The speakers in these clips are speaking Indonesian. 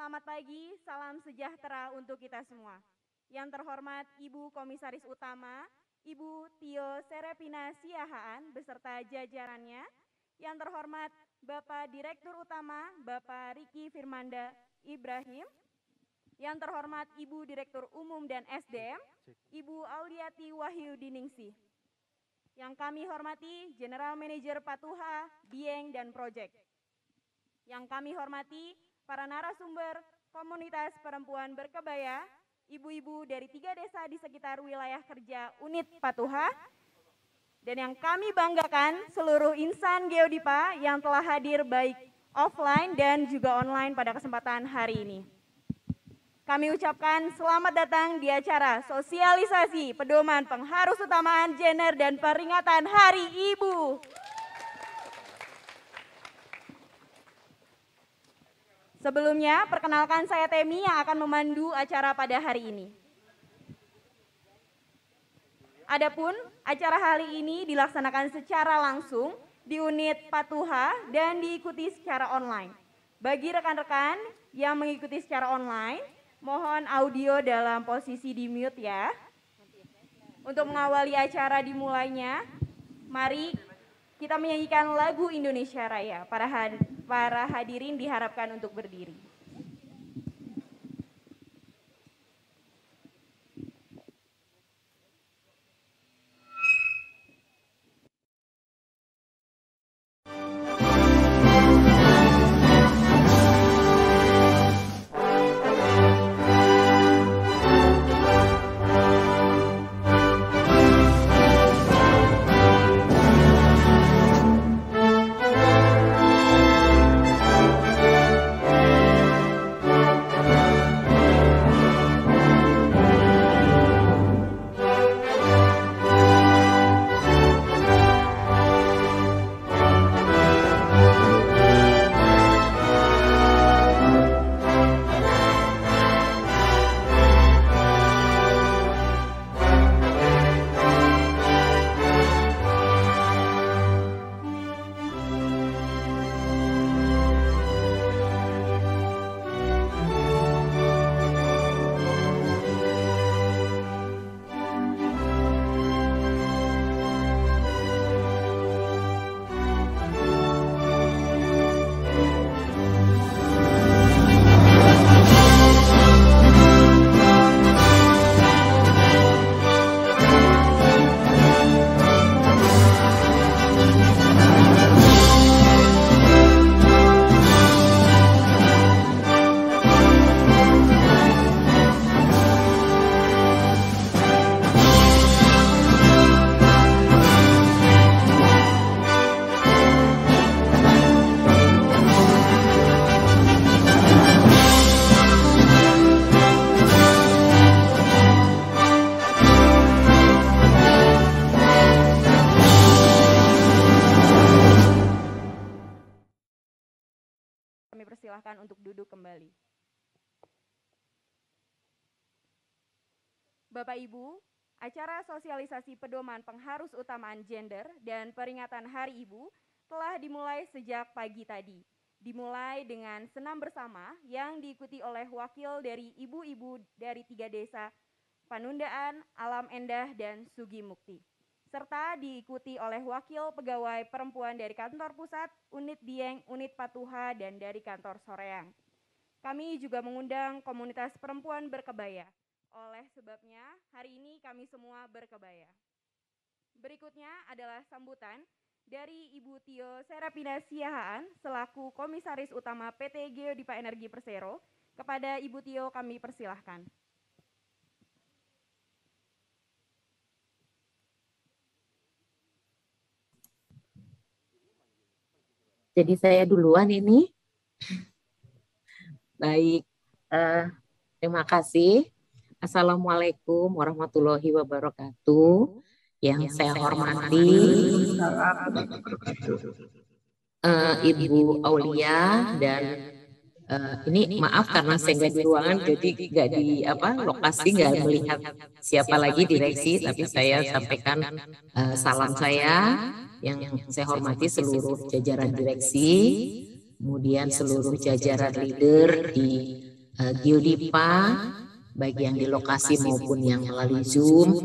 Selamat pagi, salam sejahtera untuk kita semua. Yang terhormat Ibu Komisaris Utama, Ibu Tio Serepina Siahaan beserta jajarannya. Yang terhormat Bapak Direktur Utama, Bapak Riki Firmanda Ibrahim. Yang terhormat Ibu Direktur Umum dan SDM, Ibu Auliati Wahyudiningsih. Yang kami hormati General Manager Patuha, Dieng, dan Project. Yang kami hormati para narasumber komunitas perempuan berkebaya, ibu-ibu dari 3 desa di sekitar wilayah kerja unit Patuha, dan yang kami banggakan seluruh insan Geodipa yang telah hadir baik offline dan juga online pada kesempatan hari ini. Kami ucapkan selamat datang di acara sosialisasi pedoman pengharus utamaan gender dan peringatan Hari Ibu. Sebelumnya, perkenalkan saya Temi yang akan memandu acara pada hari ini. Adapun acara hari ini dilaksanakan secara langsung di unit Patuha dan diikuti secara online. Bagi rekan-rekan yang mengikuti secara online, mohon audio dalam posisi di mute ya. Untuk mengawali acara dimulainya, mari kita menyanyikan lagu Indonesia Raya. Para hadirin diharapkan untuk berdiri. Persilahkan untuk duduk kembali. Bapak Ibu, acara sosialisasi pedoman pengharus utamaan gender dan peringatan Hari Ibu telah dimulai sejak pagi tadi. Dimulai dengan senam bersama yang diikuti oleh wakil dari ibu-ibu dari 3 desa, Panundaan, Alam Endah, dan Sugi Mukti. Serta diikuti oleh wakil pegawai perempuan dari kantor pusat, unit Dieng, unit Patuha, dan dari kantor Soreang. Kami juga mengundang komunitas perempuan berkebaya. Oleh sebabnya, hari ini kami semua berkebaya. Berikutnya adalah sambutan dari Ibu Tio Serepina Siahaan selaku Komisaris Utama PT Geodipa Energi Persero. Kepada Ibu Tio kami persilahkan. Jadi saya duluan ini. Baik, terima kasih. Assalamualaikum warahmatullahi wabarakatuh. Yang saya hormati Ibu Aulia dan ini maaf karena saya nggak di ruangan, jadi nggak di lokasi, nggak melihat siapa lagi direksi, tapi saya sampaikan salam saya. Yang saya hormati seluruh jajaran direksi, kemudian seluruh jajaran leader di Geodipa, baik yang di lokasi maupun yang melalui Zoom,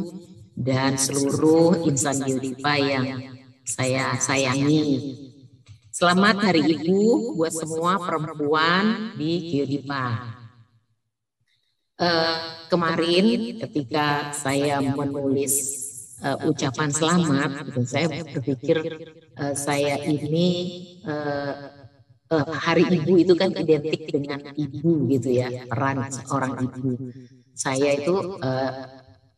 dan seluruh insan Geodipa yang saya sayangi. Selamat Hari Ibu buat semua perempuan di Geodipa. Kemarin ketika saya menulis ucapan selamat, gitu, saya berpikir saya ini Hari Ibu itu kan identik dengan ibu gitu ya, peran seorang ibu. Saya itu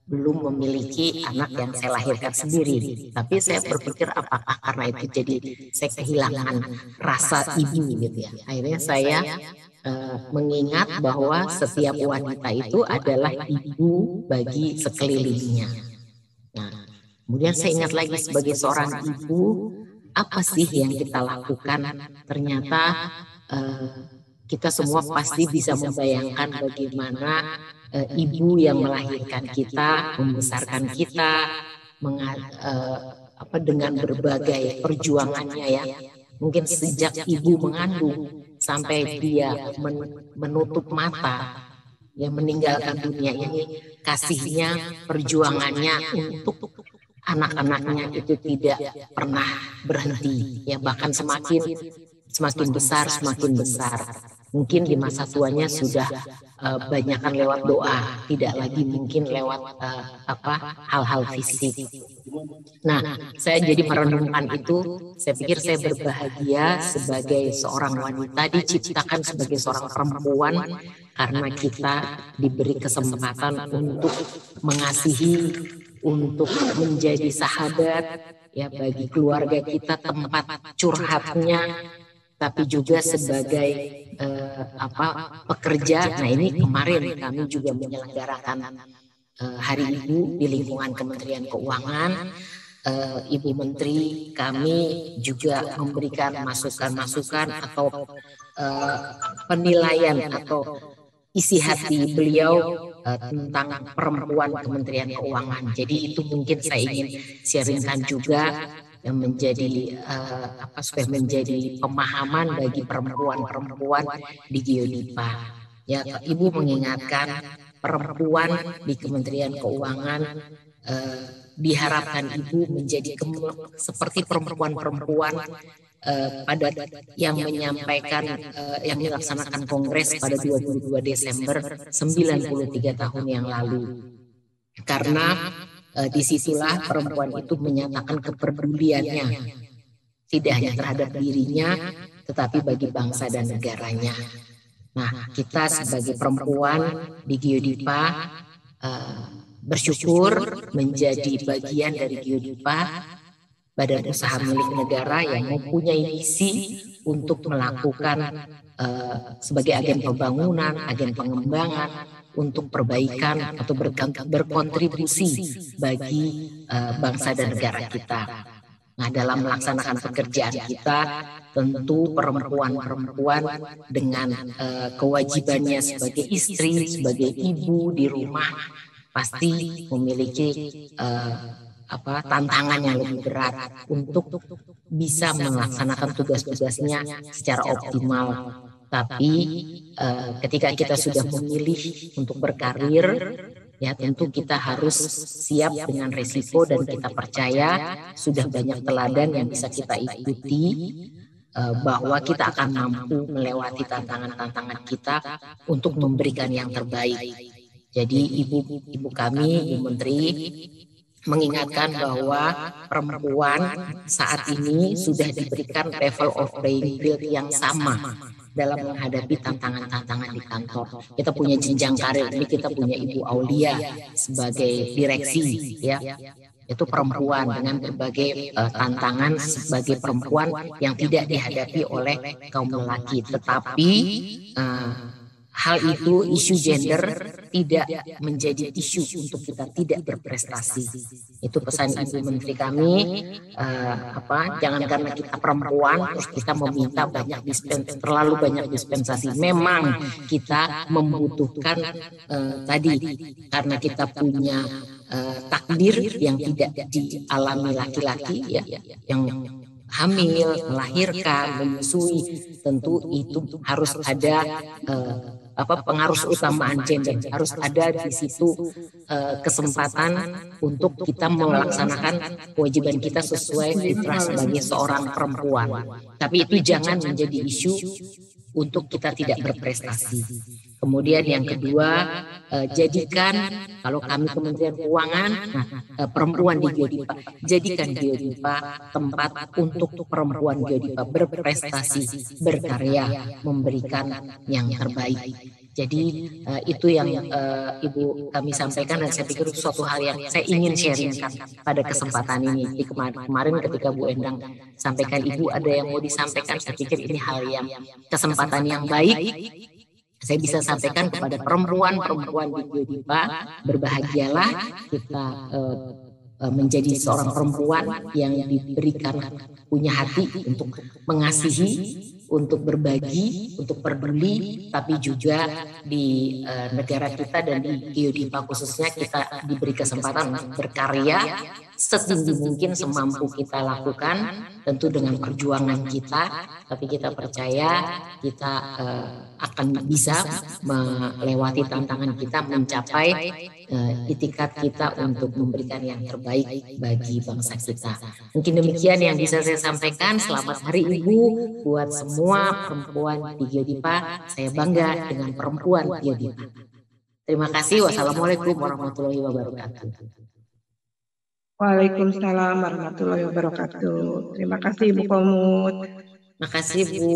belum memiliki anak yang saya lahirkan sendiri, tapi saya berpikir apakah karena itu jadi saya kehilangan rasa ibu gitu ya. Akhirnya saya mengingat bahwa setiap wanita itu adalah ibu bagi sekelilingnya. Nah, kemudian saya ingat lagi sebagai seorang ibu, apa sih yang kita lakukan? Ternyata kita semua pasti bisa membayangkan bagaimana ibu yang melahirkan kita, membesarkan kita, dengan berbagai perjuangannya ya. Mungkin sejak ibu mengandung sampai dia menutup mata, ya meninggalkan dunia ini, kasihnya, perjuangannya untuk anak-anaknya itu tidak pernah berhenti, ya bahkan semakin besar, semakin besar. Mungkin di masa tuanya sudah banyakkan lewat doa, tidak lagi mungkin lewat hal-hal fisik. Nah, saya jadi merenungkan itu, saya pikir saya berbahagia sebagai seorang wanita diciptakan sebagai seorang perempuan karena kita diberi kesempatan untuk mengasihi, untuk menjadi sahabat ya bagi keluarga kita, tempat curhatnya, tapi juga sebagai pekerja. Nah, ini kemarin kami juga menyelenggarakan Hari Ibu di lingkungan Kementerian Keuangan. Ibu Menteri kami juga memberikan masukan-masukan atau penilaian atau isi hati beliau tentang perempuan Kementerian Keuangan. Jadi itu mungkin saya ingin sharingkan juga yang menjadi supaya menjadi pemahaman bagi perempuan-perempuan di Geodipa. Ya, Ibu mengingatkan perempuan di Kementerian Keuangan diharapkan Ibu menjadi seperti perempuan-perempuan pada yang menyampaikan yang dilaksanakan Kongres pada 22 Desember 93 tahun yang lalu. Karena disitulah perempuan itu menyatakan kepeduliannya, tidak hanya terhadap dirinya, tetapi bagi bangsa dan negaranya. Nah, kita sebagai perempuan di Geodipa bersyukur menjadi bagian dari Geodipa, badan usaha milik negara yang mempunyai misi untuk melakukan sebagai agen pembangunan, agen pengembangan, untuk perbaikan atau berkontribusi bagi bangsa dan negara kita. Nah, dalam melaksanakan pekerjaan kita, tentu perempuan-perempuan dengan kewajibannya sebagai istri, sebagai ibu di rumah, pasti memiliki tantangan yang lebih berat untuk bisa melaksanakan tugas-tugasnya secara optimal. Tapi ketika kita sudah memilih untuk berkarir, ya tentu kita harus siap dengan resiko, dan kita percaya sudah banyak teladan yang bisa kita ikuti bahwa kita akan mampu melewati tantangan-tantangan kita untuk memberikan yang terbaik. Jadi ibu kami, Ibu Menteri, mengingatkan bahwa perempuan saat ini sudah diberikan level of playing field yang sama dalam menghadapi tantangan-tantangan di kantor. Kita punya jenjang karir, ini kita punya Ibu Aulia sebagai direksi, ya. Itu perempuan dengan berbagai tantangan sebagai perempuan yang tidak dihadapi oleh kaum lelaki. Tetapi hal itu, isu gender tidak menjadi isu untuk kita tidak berprestasi. Itu pesan Ibu Menteri kami. Jangan karena kita perempuan terus kita meminta terlalu banyak dispensasi. Memang kita membutuhkan tadi karena kita punya takdir yang tidak dialami laki-laki, ya, yang hamil, melahirkan, menyusui, tentu itu harus ada pengaruh utamaan gender. Harus ada di situ kesempatan untuk kita melaksanakan kewajiban kita sesuai fitrah sebagai seorang perempuan. Tapi itu jangan menjadi isu untuk kita tidak berprestasi. Kemudian yang kedua, jadikan, kalau kami Kementerian Keuangan, perempuan di Geodipa, jadikan Geodipa tempat untuk perempuan Geodipa berprestasi, berkarya, memberikan yang terbaik. Jadi itu yang Ibu kami sampaikan, dan saya pikir itu suatu hal yang saya ingin sharingkan pada kesempatan ini. Di kemarin ketika Bu Endang sampaikan, Ibu ada yang mau disampaikan, saya pikir ini hal yang kesempatan yang baik. Saya bisa sampaikan kepada perempuan-perempuan di Geodipa, berbahagialah kita menjadi seorang perempuan yang diberikan punya hati untuk mengasihi, untuk berbagi, untuk peduli, tapi juga di negara kita dan di Geodipa khususnya kita diberi kesempatan untuk berkarya setinggi mungkin semampu kita lakukan, tentu dengan perjuangan kita, tapi kita percaya kita akan bisa melewati tantangan kita, mencapai itikat kita untuk memberikan yang terbaik bagi bangsa kita. Mungkin demikian yang bisa saya sampaikan. Selamat Hari Ibu buat semua perempuan di Geodipa. Saya bangga dengan perempuan Geodipa. Terima kasih. Wassalamualaikum warahmatullahi wabarakatuh. Waalaikumsalam warahmatullahi wabarakatuh. Terima kasih Ibu Komut. Terima kasih Bu.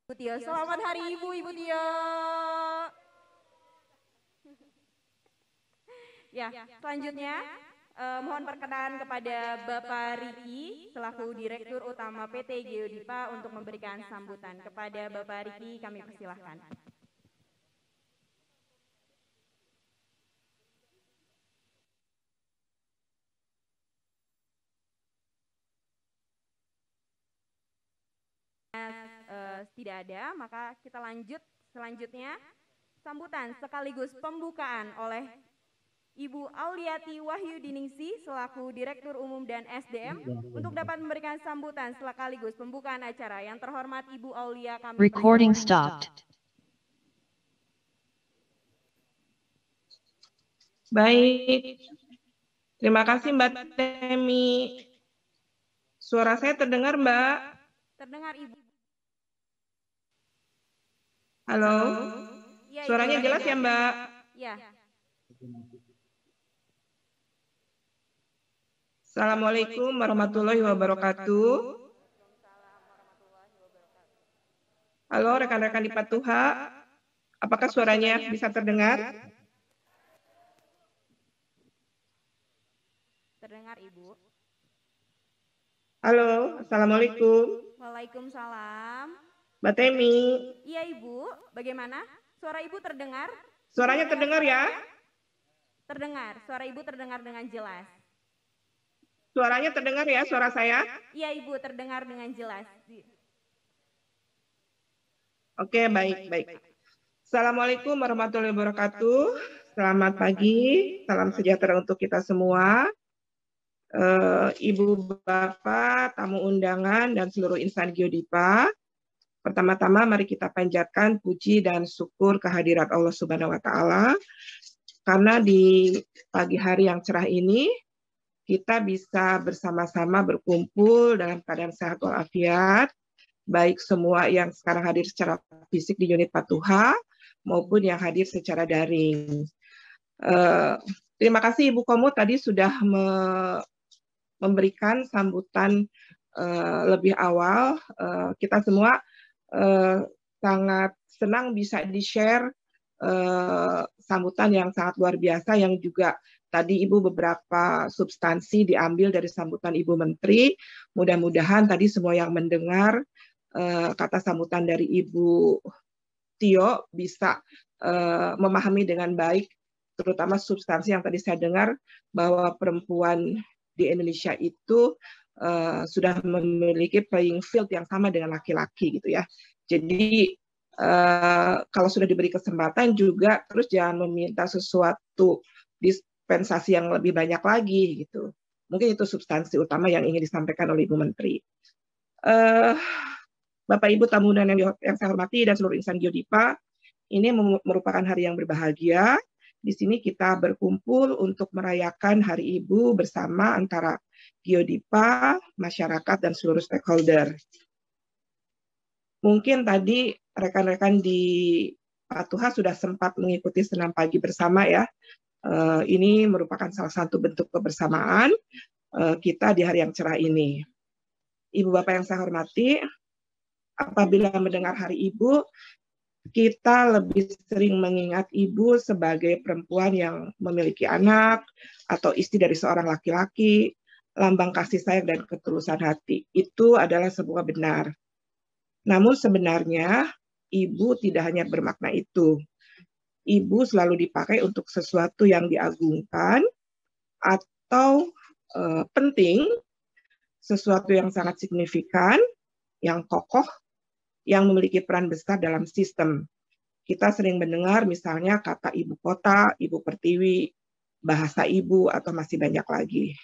Ibu Tio, selamat Hari Ibu, Ibu Tio. Ya, selanjutnya mohon perkenan kepada Bapak Riki selaku Direktur Utama PT Geodipa untuk memberikan sambutan. Kepada Bapak Riki kami persilahkan. Tidak ada, maka kita lanjut selanjutnya sambutan sekaligus pembukaan oleh Ibu Auliati Wahyudiningsi selaku Direktur Umum dan SDM untuk dapat memberikan sambutan sekaligus pembukaan acara. Yang terhormat Ibu Aulia kami Recording stopped. Baik, terima kasih Mbak Temi. Suara saya terdengar Mbak? Terdengar Ibu. Halo, Ya, suaranya jelas ya Mbak? Ya. Assalamualaikum warahmatullahi wabarakatuh. Halo rekan-rekan di Patuha, apakah suaranya bisa terdengar? Terdengar Ibu. Halo, Assalamualaikum. Waalaikumsalam. Mbak Temi. Iya Ibu, bagaimana? Suara Ibu terdengar? Suaranya terdengar ya? Terdengar, suara Ibu terdengar dengan jelas. Suaranya terdengar ya, suara saya? Iya Ibu, terdengar dengan jelas. Oke, baik. Assalamualaikum warahmatullahi wabarakatuh. Selamat pagi, salam sejahtera untuk kita semua. Ibu, Bapak, tamu undangan, dan seluruh insan Geodipa. Pertama-tama mari kita panjatkan puji dan syukur kehadirat Allah Subhanahu wa Ta'ala, karena di pagi hari yang cerah ini kita bisa bersama-sama berkumpul dalam keadaan sehat walafiat, baik semua yang sekarang hadir secara fisik di unit Patuha maupun yang hadir secara daring. Terima kasih Ibu Komut tadi sudah memberikan sambutan lebih awal. Kita semua sangat senang bisa di-share sambutan yang sangat luar biasa, yang juga tadi Ibu beberapa substansi diambil dari sambutan Ibu Menteri. Mudah-mudahan tadi semua yang mendengar kata sambutan dari Ibu Tio bisa memahami dengan baik, terutama substansi yang tadi saya dengar bahwa perempuan di Indonesia itu sudah memiliki playing field yang sama dengan laki-laki gitu ya. Jadi kalau sudah diberi kesempatan juga terus jangan meminta sesuatu dispensasi yang lebih banyak lagi gitu. Mungkin itu substansi utama yang ingin disampaikan oleh Ibu Menteri. Bapak Ibu tamu undangan yang saya hormati dan seluruh insan Geodipa, ini merupakan hari yang berbahagia. Di sini kita berkumpul untuk merayakan Hari Ibu bersama antara Geodipa, masyarakat, dan seluruh stakeholder. Mungkin tadi rekan-rekan di Patuha sudah sempat mengikuti senam pagi bersama ya. Ini merupakan salah satu bentuk kebersamaan kita di hari yang cerah ini. Ibu Bapak yang saya hormati, apabila mendengar Hari Ibu, kita lebih sering mengingat ibu sebagai perempuan yang memiliki anak atau istri dari seorang laki-laki, lambang kasih sayang dan ketulusan hati. Itu adalah sebuah benar. Namun sebenarnya ibu tidak hanya bermakna itu. Ibu selalu dipakai untuk sesuatu yang diagungkan atau penting, sesuatu yang sangat signifikan, yang kokoh, yang memiliki peran besar dalam sistem. Kita sering mendengar misalnya kata ibu kota, ibu pertiwi, bahasa ibu, atau masih banyak lagi.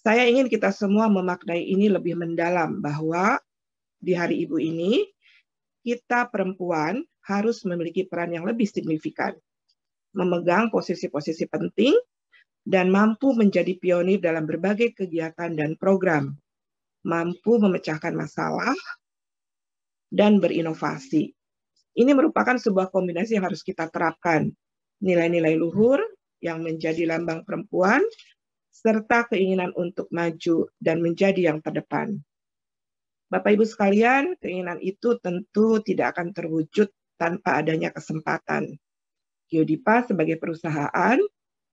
Saya ingin kita semua memaknai ini lebih mendalam bahwa di Hari Ibu ini, kita perempuan harus memiliki peran yang lebih signifikan, memegang posisi-posisi penting, dan mampu menjadi pionir dalam berbagai kegiatan dan program, mampu memecahkan masalah, dan berinovasi. Ini merupakan sebuah kombinasi yang harus kita terapkan. Nilai-nilai luhur yang menjadi lambang perempuan, serta keinginan untuk maju dan menjadi yang terdepan. Bapak Ibu sekalian, keinginan itu tentu tidak akan terwujud tanpa adanya kesempatan. Geodipa sebagai perusahaan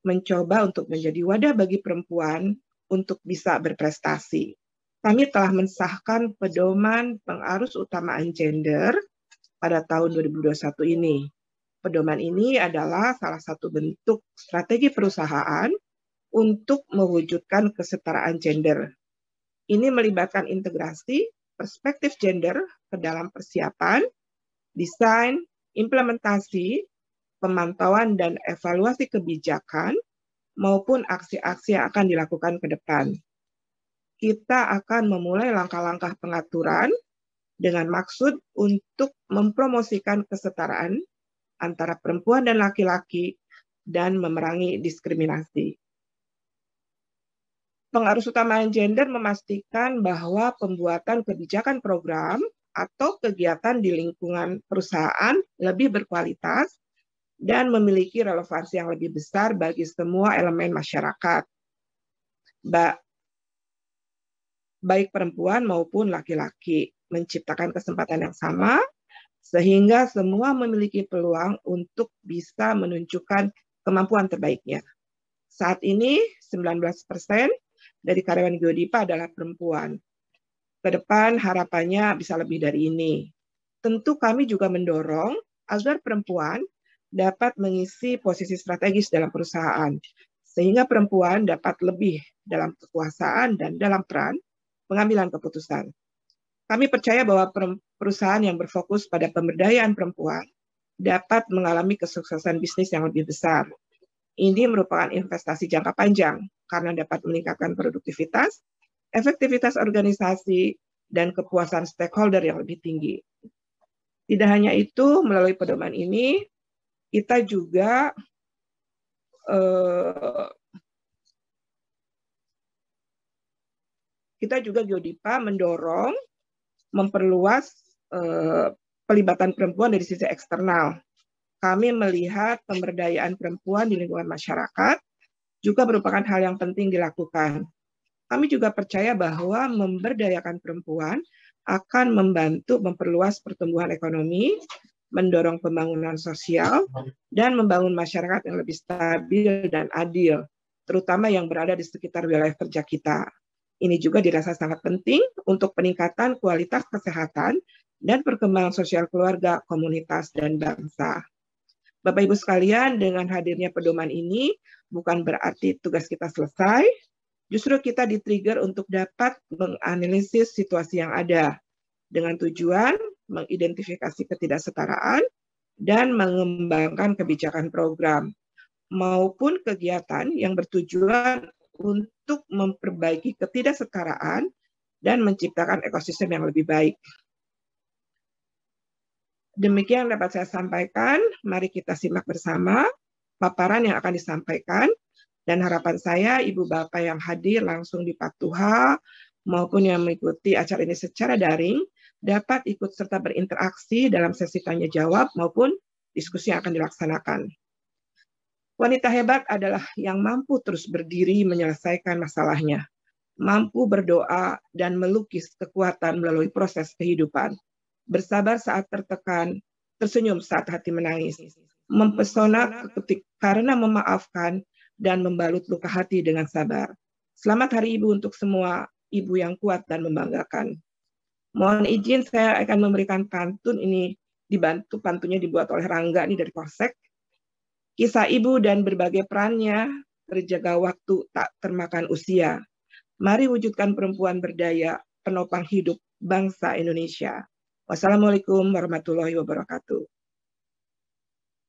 mencoba untuk menjadi wadah bagi perempuan untuk bisa berprestasi. Kami telah mensahkan pedoman pengarus utamaan gender pada tahun 2021 ini. Pedoman ini adalah salah satu bentuk strategi perusahaan untuk mewujudkan kesetaraan gender. Ini melibatkan integrasi perspektif gender ke dalam persiapan, desain, implementasi, pemantauan dan evaluasi kebijakan, maupun aksi-aksi yang akan dilakukan ke depan. Kita akan memulai langkah-langkah pengaturan dengan maksud untuk mempromosikan kesetaraan antara perempuan dan laki-laki dan memerangi diskriminasi. Pengarus utamaan gender memastikan bahwa pembuatan kebijakan program atau kegiatan di lingkungan perusahaan lebih berkualitas dan memiliki relevansi yang lebih besar bagi semua elemen masyarakat, baik perempuan maupun laki-laki, menciptakan kesempatan yang sama, sehingga semua memiliki peluang untuk bisa menunjukkan kemampuan terbaiknya. Saat ini, 19% dari karyawan Geodipa adalah perempuan. Ke depan harapannya bisa lebih dari ini. Tentu kami juga mendorong agar perempuan dapat mengisi posisi strategis dalam perusahaan, sehingga perempuan dapat lebih dalam kekuasaan dan dalam peran pengambilan keputusan. Kami percaya bahwa perusahaan yang berfokus pada pemberdayaan perempuan dapat mengalami kesuksesan bisnis yang lebih besar. Ini merupakan investasi jangka panjang karena dapat meningkatkan produktivitas, efektivitas organisasi, dan kepuasan stakeholder yang lebih tinggi. Tidak hanya itu, melalui pedoman ini, kita juga Geodipa mendorong memperluas pelibatan perempuan dari sisi eksternal. Kami melihat pemberdayaan perempuan di lingkungan masyarakat juga merupakan hal yang penting dilakukan. Kami juga percaya bahwa memberdayakan perempuan akan membantu memperluas pertumbuhan ekonomi, mendorong pembangunan sosial, dan membangun masyarakat yang lebih stabil dan adil, terutama yang berada di sekitar wilayah kerja kita. Ini juga dirasa sangat penting untuk peningkatan kualitas kesehatan dan perkembangan sosial keluarga, komunitas, dan bangsa. Bapak Ibu sekalian, dengan hadirnya pedoman ini bukan berarti tugas kita selesai, justru kita di-trigger untuk dapat menganalisis situasi yang ada dengan tujuan mengidentifikasi ketidaksetaraan dan mengembangkan kebijakan program maupun kegiatan yang bertujuan untuk memperbaiki ketidaksetaraan dan menciptakan ekosistem yang lebih baik. Demikian dapat saya sampaikan. Mari kita simak bersama paparan yang akan disampaikan. Dan harapan saya, Ibu Bapak yang hadir langsung di Patuha maupun yang mengikuti acara ini secara daring, dapat ikut serta berinteraksi dalam sesi tanya jawab maupun diskusi yang akan dilaksanakan. Wanita hebat adalah yang mampu terus berdiri menyelesaikan masalahnya, mampu berdoa dan melukis kekuatan melalui proses kehidupan, bersabar saat tertekan, tersenyum saat hati menangis, mempesona karena memaafkan, dan membalut luka hati dengan sabar. Selamat Hari Ibu untuk semua ibu yang kuat dan membanggakan. Mohon izin saya akan memberikan pantun, ini dibantu pantunnya dibuat oleh Rangga ini dari Polsek. Kisah ibu dan berbagai perannya, terjaga waktu tak termakan usia. Mari wujudkan perempuan berdaya, penopang hidup bangsa Indonesia. Wassalamualaikum warahmatullahi wabarakatuh.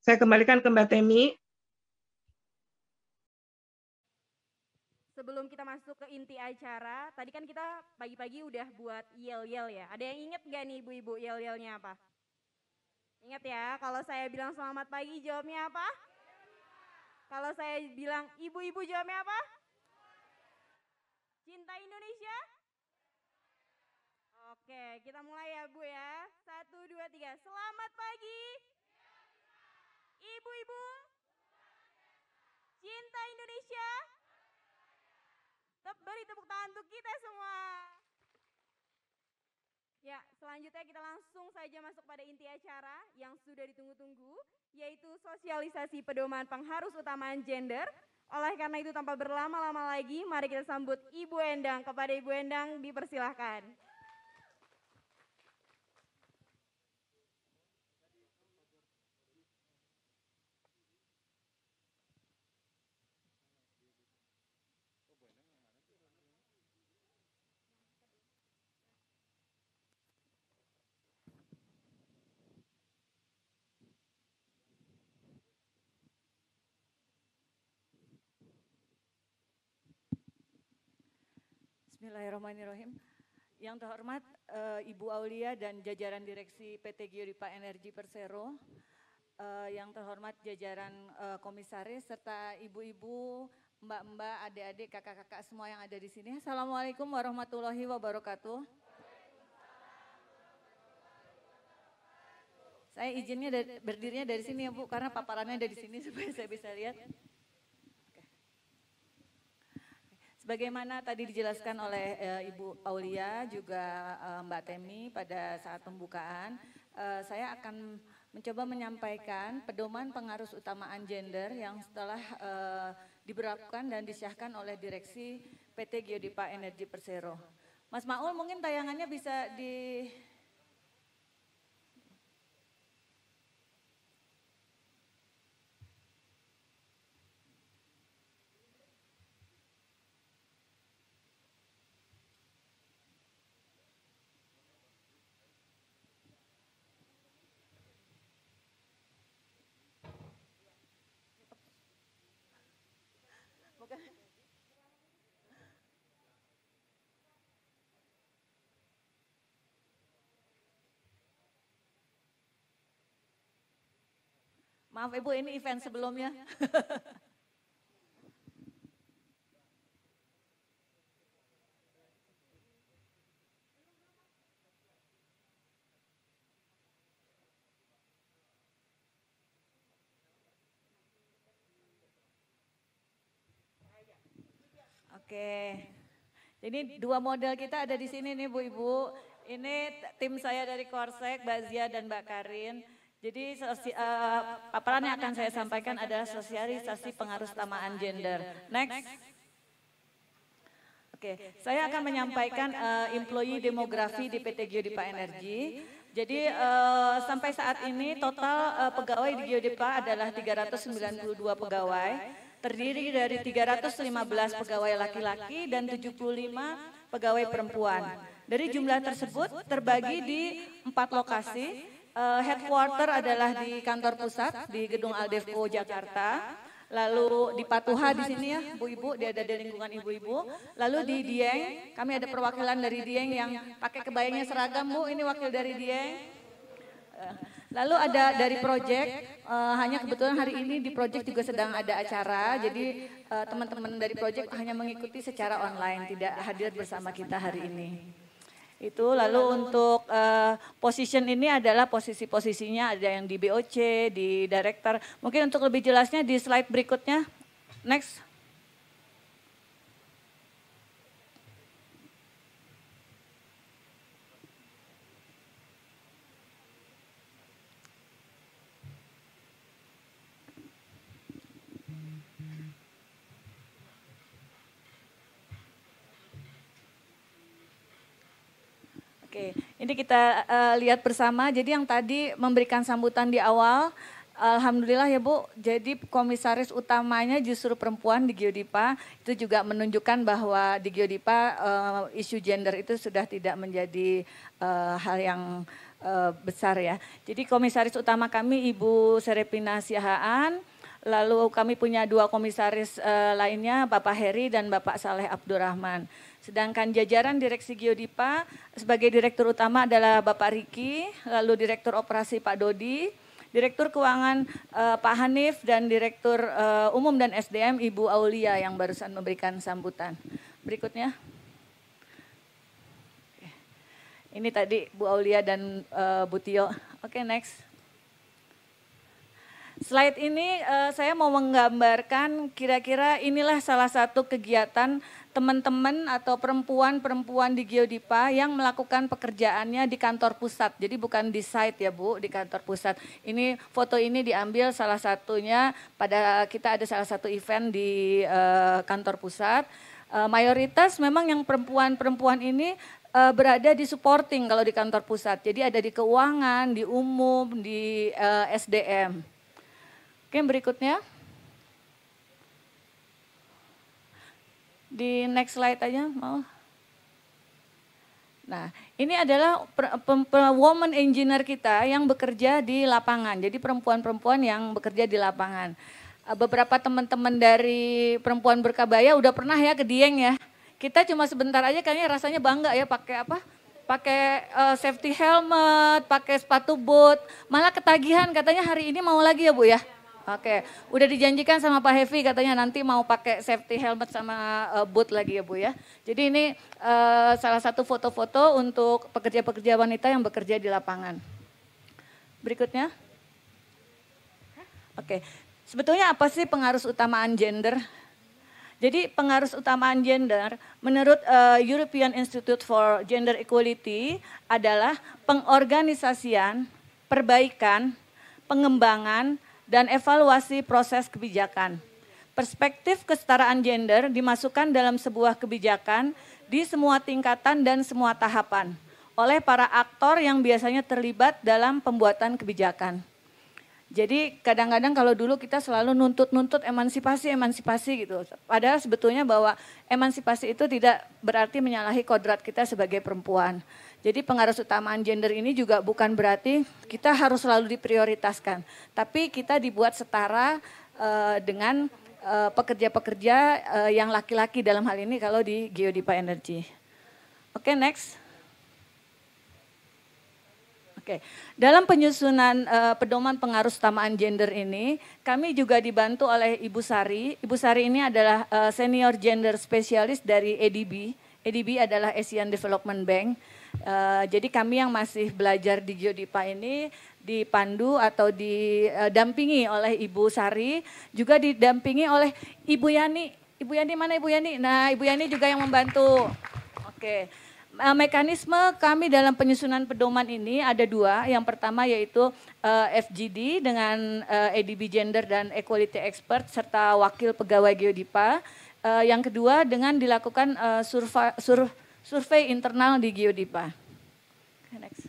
Saya kembalikan ke Mbak Temi. Sebelum kita masuk ke inti acara, tadi kan kita pagi-pagi udah buat yel-yel ya. Ada yang inget gak nih ibu-ibu yel-yelnya apa? Ingat ya, kalau saya bilang selamat pagi jawabnya apa? Kalau saya bilang ibu-ibu jawabnya apa? Cinta Indonesia? Oke, kita mulai ya Bu ya. 1, 2, 3. Selamat pagi. Ibu-ibu. Cinta Indonesia. Beri tepuk tangan untuk kita semua. Ya, selanjutnya kita langsung saja masuk pada inti acara yang sudah ditunggu-tunggu, yaitu sosialisasi pedoman pengharus utamaan gender. Oleh karena itu tanpa berlama-lama lagi, mari kita sambut Ibu Endang. Kepada Ibu Endang dipersilahkan. Bismillahirrahmanirrahim. Yang terhormat Ibu Aulia dan jajaran Direksi PT Geodipa Energi Persero, yang terhormat jajaran komisaris serta ibu-ibu, mbak-mbak, adik-adik, kakak-kakak semua yang ada di sini. Assalamualaikum warahmatullahi wabarakatuh. Saya izinnya berdirinya dari sini ya Bu, karena paparannya ada di sini supaya saya bisa lihat. Sebagaimana tadi dijelaskan oleh Ibu Aulia juga Mbak Temi pada saat pembukaan, saya akan mencoba menyampaikan pedoman pengharus utamaan gender yang setelah diberlakukan dan disahkan oleh Direksi PT Geodipa Energi Persero. Mas Maul mungkin tayangannya bisa di... Maaf Ibu, ini event sebelumnya. Oke, jadi dua model kita ada di sini nih Bu Ibu. Ini tim saya dari Korsek, Mbak Zia dan Mbak Karin. Jadi paparan yang akan saya sampaikan adalah sosialisasi pengharus utamaan gender. Next. Oke, saya akan menyampaikan employee demografi di PT Geodipa Energi. Jadi sampai saat ini total pegawai di Geodipa adalah 392 pegawai. Terdiri dari 315 pegawai laki-laki dan 75 pegawai perempuan. Dari jumlah tersebut terbagi di 4 lokasi. Headquarter adalah di kantor pusat di Gedung Aldefco Jakarta. Lalu di Patuha di sini ya, ibu-ibu, dia ada di lingkungan ibu-ibu. Lalu di Dieng, kami ada perwakilan dari Dieng yang pakai kebayanya seragam, Bu, ini wakil dari Dieng. Lalu ada dari Project, hanya kebetulan hari ini di Project juga sedang ada acara, jadi teman-teman dari Project hanya mengikuti secara online, tidak hadir bersama kita hari ini. Itu lalu untuk position ini adalah posisi-posisinya, ada yang di BOC, di Director. Mungkin untuk lebih jelasnya di slide berikutnya, next. Oke, ini kita lihat bersama. Jadi yang tadi memberikan sambutan di awal, alhamdulillah ya Bu. Jadi komisaris utamanya justru perempuan di Geodipa. Itu juga menunjukkan bahwa di Geodipa isu gender itu sudah tidak menjadi hal yang besar ya. Jadi komisaris utama kami Ibu Serepina Siahaan. Lalu kami punya 2 komisaris lainnya, Bapak Heri dan Bapak Saleh Abdurrahman. Sedangkan jajaran Direksi Geodipa sebagai Direktur Utama adalah Bapak Riki, lalu Direktur Operasi Pak Dodi, Direktur Keuangan Pak Hanif, dan Direktur Umum dan SDM Ibu Aulia yang barusan memberikan sambutan. Berikutnya. Ini tadi Bu Aulia dan Bu Tio. Oke, next. Slide ini saya mau menggambarkan kira-kira inilah salah satu kegiatan teman-teman atau perempuan-perempuan di Geodipa yang melakukan pekerjaannya di kantor pusat. Jadi bukan di site ya Bu, di kantor pusat. Ini foto ini diambil salah satunya pada kita ada salah satu event di kantor pusat. Mayoritas memang yang perempuan-perempuan ini berada di supporting kalau di kantor pusat. Jadi ada di keuangan, di umum, di SDM. Oke, berikutnya. Di next slide aja mau. Nah, ini adalah woman engineer kita yang bekerja di lapangan. Jadi perempuan-perempuan yang bekerja di lapangan. Beberapa teman-teman dari perempuan berkebaya udah pernah ya ke Dieng ya. Kita cuma sebentar aja kayaknya rasanya bangga ya pakai apa? Pakai safety helmet, pakai sepatu boot. Malah ketagihan katanya hari ini mau lagi ya Bu ya. Oke, udah dijanjikan sama Pak Hevi katanya nanti mau pakai safety helmet sama boot lagi ya Bu ya. Jadi ini salah satu foto-foto untuk pekerja-pekerja wanita yang bekerja di lapangan. Berikutnya. Oke, sebetulnya apa sih pengaruh utamaan gender? Jadi pengaruh utamaan gender menurut European Institute for Gender Equality adalah pengorganisasian, perbaikan, pengembangan, dan evaluasi proses kebijakan. Perspektif kesetaraan gender dimasukkan dalam sebuah kebijakan di semua tingkatan dan semua tahapan oleh para aktor yang biasanya terlibat dalam pembuatan kebijakan. Jadi kadang-kadang kalau dulu kita selalu nuntut emansipasi gitu. Padahal sebetulnya bahwa emansipasi itu tidak berarti menyalahi kodrat kita sebagai perempuan. Jadi pengaruh utamaan gender ini juga bukan berarti kita harus selalu diprioritaskan. Tapi kita dibuat setara dengan pekerja-pekerja yang laki-laki dalam hal ini kalau di Geodipa Energy. Oke, next. Oke, dalam penyusunan pedoman pengaruh utamaan gender ini, kami juga dibantu oleh Ibu Sari. Ibu Sari ini adalah senior gender specialist dari ADB. ADB adalah Asian Development Bank. Jadi kami yang masih belajar di Geodipa ini dipandu atau didampingi oleh Ibu Sari, juga didampingi oleh Ibu Yani. Ibu Yani mana Ibu Yani? Nah, Ibu Yani juga yang membantu. Oke. Mekanisme kami dalam penyusunan pedoman ini ada 2. Yang pertama yaitu FGD dengan ADB Gender dan Equality Expert serta wakil pegawai Geodipa. Yang kedua dengan dilakukan survei internal di Geodipa. Next.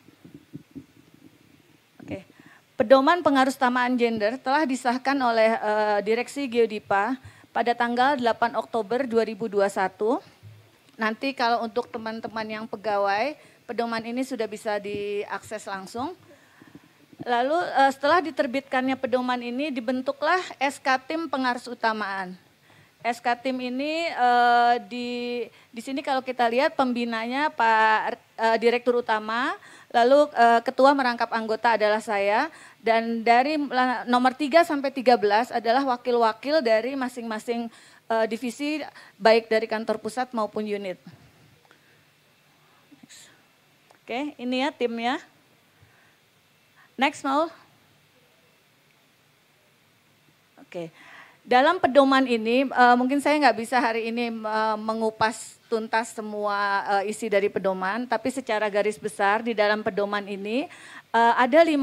Oke. Pedoman pengaruh utamaan gender telah disahkan oleh Direksi Geodipa pada tanggal 8 Oktober 2021. Nanti kalau untuk teman-teman yang pegawai, pedoman ini sudah bisa diakses langsung. Lalu setelah diterbitkannya pedoman ini dibentuklah SK Tim Pengarus Utamaan. SK Tim ini di sini kalau kita lihat pembinanya Pak Direktur Utama, lalu ketua merangkap anggota adalah saya, dan dari nomor 3 sampai 13 adalah wakil-wakil dari masing-masing divisi baik dari kantor pusat maupun unit. Oke, ini ya timnya. Next, Maul. Oke, dalam pedoman ini mungkin saya nggak bisa hari ini mengupas tuntas semua isi dari pedoman, tapi secara garis besar di dalam pedoman ini ada 5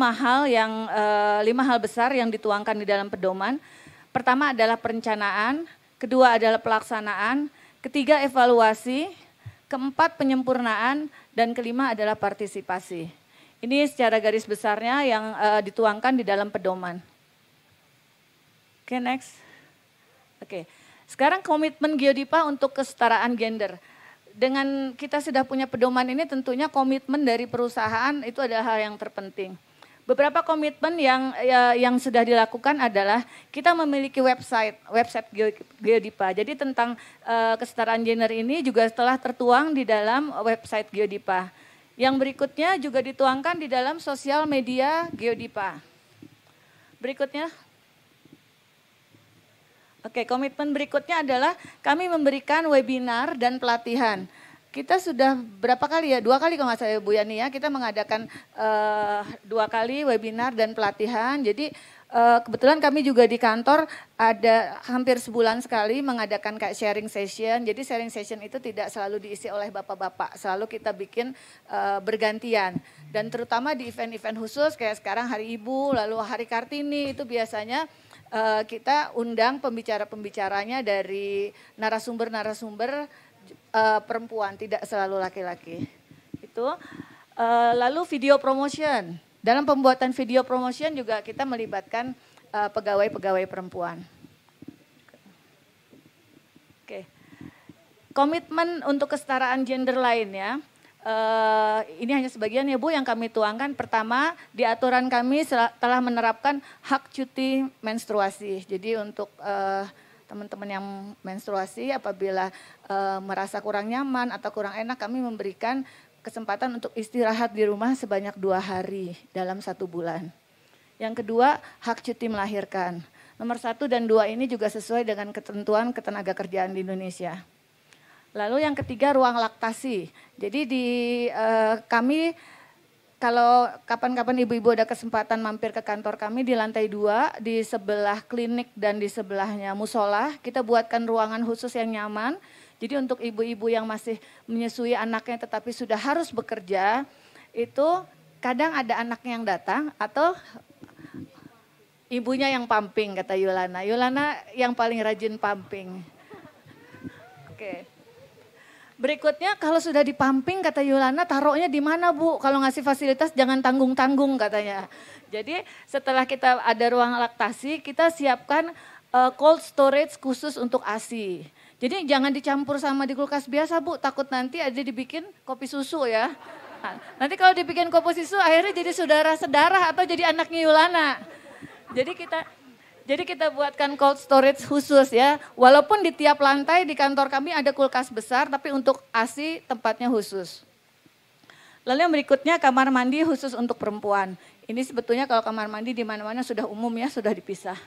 hal besar yang dituangkan di dalam pedoman. Pertama adalah perencanaan, kedua adalah pelaksanaan, ketiga evaluasi, keempat penyempurnaan, dan kelima adalah partisipasi. Ini secara garis besarnya yang dituangkan di dalam pedoman. Oke, next. Oke, sekarang komitmen Geodipa untuk kesetaraan gender. Dengan kita sudah punya pedoman ini tentunya komitmen dari perusahaan itu adalah hal yang terpenting. Beberapa komitmen yang sudah dilakukan adalah kita memiliki website Geodipa. Jadi tentang kesetaraan gender ini juga telah tertuang di dalam website Geodipa. Yang berikutnya juga dituangkan di dalam sosial media Geodipa. Berikutnya. Oke, komitmen berikutnya adalah kami memberikan webinar dan pelatihan. Kita sudah berapa kali ya, 2 kali kalau nggak salah Bu Yani ya, kita mengadakan 2 kali webinar dan pelatihan. Jadi kebetulan kami juga di kantor ada hampir sebulan sekali mengadakan kayak sharing session. Jadi sharing session itu tidak selalu diisi oleh bapak-bapak, selalu kita bikin bergantian. Dan terutama di event-event khusus kayak sekarang Hari Ibu, lalu Hari Kartini itu biasanya kita undang pembicara-pembicaranya dari narasumber-narasumber perempuan, tidak selalu laki-laki. Itu lalu video promotion. Dalam pembuatan video promotion juga kita melibatkan pegawai-pegawai perempuan. Oke. Komitmen untuk kesetaraan gender lainnya. Ini hanya sebagian ya Bu yang kami tuangkan. Pertama, di aturan kami telah menerapkan hak cuti menstruasi. Jadi untuk teman-teman yang menstruasi apabila merasa kurang nyaman atau kurang enak, kami memberikan kesempatan untuk istirahat di rumah sebanyak 2 hari dalam 1 bulan. Yang kedua, hak cuti melahirkan. Nomor 1 dan 2 ini juga sesuai dengan ketentuan ketenagakerjaan di Indonesia. Lalu yang ketiga, ruang laktasi. Jadi di kami kalau kapan-kapan ibu-ibu ada kesempatan mampir ke kantor kami di lantai 2, di sebelah klinik dan di sebelahnya musola, kita buatkan ruangan khusus yang nyaman. Jadi untuk ibu-ibu yang masih menyusui anaknya tetapi sudah harus bekerja, itu kadang ada anaknya yang datang atau ibunya yang pumping, kata Yulana. Yulana yang paling rajin pumping. Oke. Berikutnya kalau sudah dipumping kata Yulana, taruhnya di mana Bu? Kalau ngasih fasilitas jangan tanggung-tanggung katanya. Jadi setelah kita ada ruang laktasi, kita siapkan cold storage khusus untuk ASI. Jadi jangan dicampur sama di kulkas biasa Bu, takut nanti ada dibikin kopi susu ya. Nah, nanti kalau dibikin kopi susu akhirnya jadi saudara sedarah atau jadi anaknya Yulana. Jadi kita buatkan cold storage khusus ya. Walaupun di tiap lantai di kantor kami ada kulkas besar, tapi untuk ASI tempatnya khusus. Lalu yang berikutnya kamar mandi khusus untuk perempuan. Ini sebetulnya kalau kamar mandi di mana-mana sudah umum ya, sudah dipisah.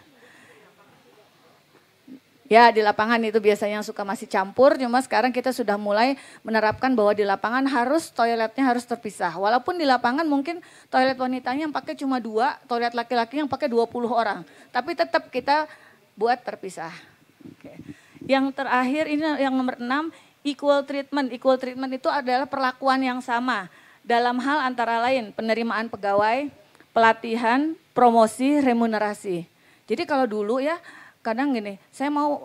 Ya di lapangan itu biasanya yang suka masih campur, cuma sekarang kita sudah mulai menerapkan bahwa di lapangan toiletnya harus terpisah. Walaupun di lapangan mungkin toilet wanitanya yang pakai cuma 2, toilet laki-laki yang pakai 20 orang. Tapi tetap kita buat terpisah. Oke. Yang terakhir ini yang nomor 6, equal treatment. Equal treatment itu adalah perlakuan yang sama dalam hal antara lain penerimaan pegawai, pelatihan, promosi, remunerasi. Jadi kalau dulu ya, kadang gini, saya mau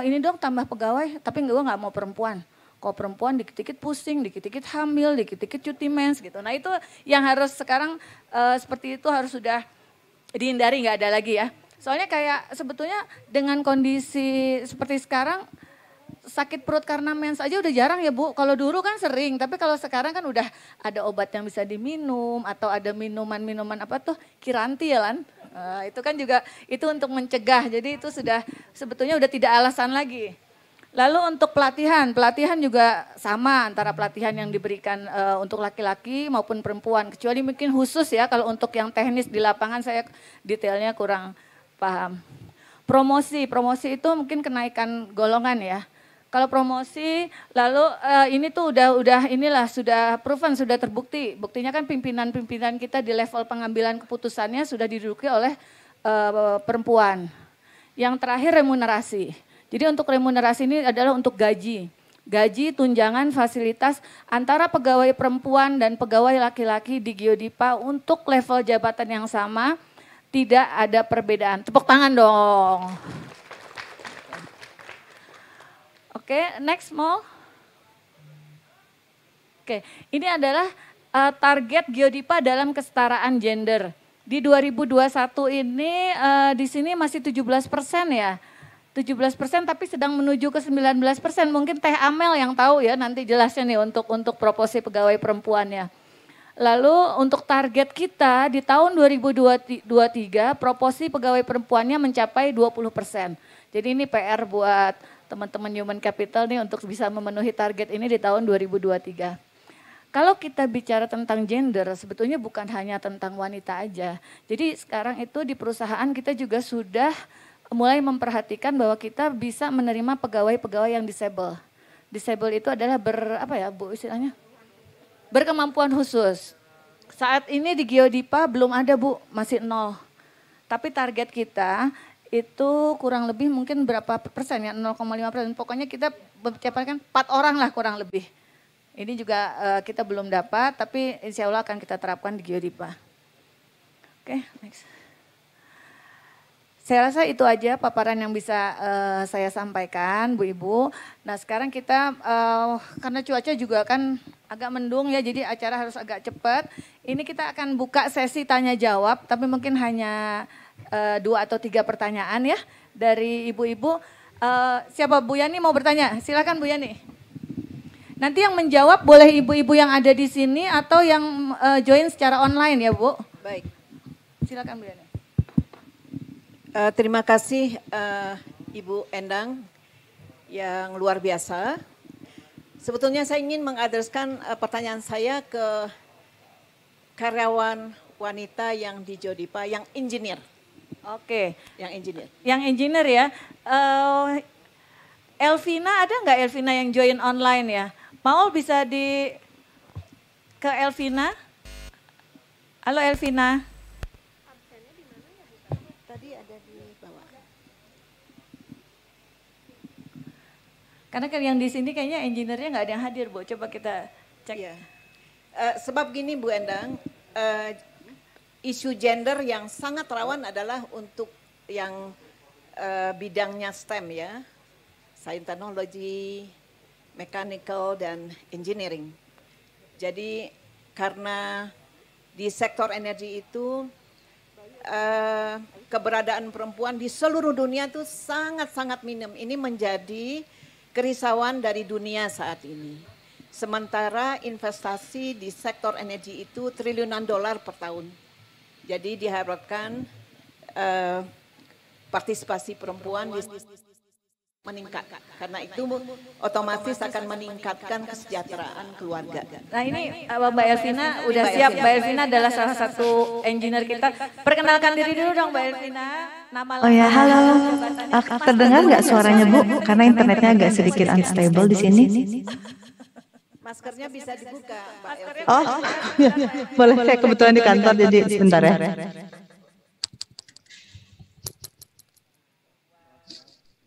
ini dong tambah pegawai, tapi gue nggak mau perempuan. Kalau perempuan dikit-dikit pusing, dikit-dikit hamil, dikit-dikit cuti mens gitu. Nah itu yang harus sekarang seperti itu harus sudah dihindari, nggak ada lagi ya. Soalnya kayak sebetulnya dengan kondisi seperti sekarang, sakit perut karena mens aja udah jarang ya Bu. Kalau dulu kan sering, tapi kalau sekarang kan udah ada obat yang bisa diminum atau ada minuman-minuman apa tuh Kiranti ya Lan. Itu kan juga itu untuk mencegah. Jadi itu sudah sebetulnya udah tidak alasan lagi. Lalu untuk pelatihan juga sama antara pelatihan yang diberikan untuk laki-laki maupun perempuan. Kecuali mungkin khusus ya kalau untuk yang teknis di lapangan saya detailnya kurang paham. Promosi itu mungkin kenaikan golongan ya. Kalau promosi lalu ini tuh udah inilah sudah proven, sudah terbukti. Buktinya kan pimpinan-pimpinan kita di level pengambilan keputusannya sudah diduduki oleh perempuan. Yang terakhir remunerasi. Jadi untuk remunerasi ini adalah untuk gaji. Gaji, tunjangan, fasilitas antara pegawai perempuan dan pegawai laki-laki di Geodipa untuk level jabatan yang sama tidak ada perbedaan. Tepuk tangan dong. Oke, next mau. Oke, ini adalah target Geodipa dalam kesetaraan gender. Di 2021 ini di sini masih 17% ya. 17% tapi sedang menuju ke 19%. Mungkin Teh Amel yang tahu ya nanti jelasnya nih untuk proporsi pegawai perempuannya. Lalu untuk target kita di tahun 2023 proporsi pegawai perempuannya mencapai 20%. Jadi ini PR buat teman-teman Human Capital nih untuk bisa memenuhi target ini di tahun 2023. Kalau kita bicara tentang gender sebetulnya bukan hanya tentang wanita aja. Jadi sekarang itu di perusahaan kita juga sudah mulai memperhatikan bahwa kita bisa menerima pegawai-pegawai yang disable. Disable itu adalah istilahnya? Berkemampuan khusus. Saat ini di Geodipa belum ada Bu, masih 0. Tapi target kita itu kurang lebih mungkin berapa persen ya, 0,5%. Pokoknya kita mencapaikan 4 orang lah kurang lebih. Ini juga kita belum dapat, tapi insya Allah akan kita terapkan di Geodipa. Oke, next. Saya rasa itu aja paparan yang bisa saya sampaikan Bu Ibu. Nah sekarang kita karena cuaca juga kan agak mendung ya jadi acara harus agak cepat. Ini kita akan buka sesi tanya jawab tapi mungkin hanya 2 atau 3 pertanyaan ya dari ibu-ibu. Siapa Bu Yani mau bertanya? Silakan Bu Yani. Nanti yang menjawab boleh ibu-ibu yang ada di sini atau yang join secara online ya Bu. Baik. Silakan Bu Yani. Terima kasih Ibu Endang yang luar biasa. Sebetulnya saya ingin mengadreskan pertanyaan saya ke karyawan wanita yang di Geodipa, yang engineer. Oke. Yang engineer. Yang engineer ya. Elvina ada nggak Elvina yang join online ya? Mau bisa ke Elvina? Halo Elvina. Karena kan yang di sini kayaknya engineer-nya nggak ada yang hadir, Bu. Coba kita cek. Iya. Sebab gini Bu Endang, isu gender yang sangat rawan adalah untuk yang bidangnya STEM ya, Science, Technology, Mechanical, dan Engineering. Jadi karena di sektor energi itu keberadaan perempuan di seluruh dunia itu sangat-sangat minim. Ini menjadi kerisauan dari dunia saat ini. Sementara investasi di sektor energi itu triliunan dolar per tahun. Jadi diharapkan partisipasi perempuan meningkat. Karena itu otomatis akan meningkatkan kesejahteraan keluarga. Nah ini Mbak Elvina udah siap. Mbak Elvina adalah salah satu engineer kita. Perkenalkan diri dulu dong Mbak Elvina. Nama oh ya, halo. Terdengar nggak suaranya Bu? Karena internetnya agak sedikit unstable di sini. Maskernya bisa dibuka, Mbak Elvina. Oh, ya, boleh. Saya kebetulan di kantor jadi sebentar ya.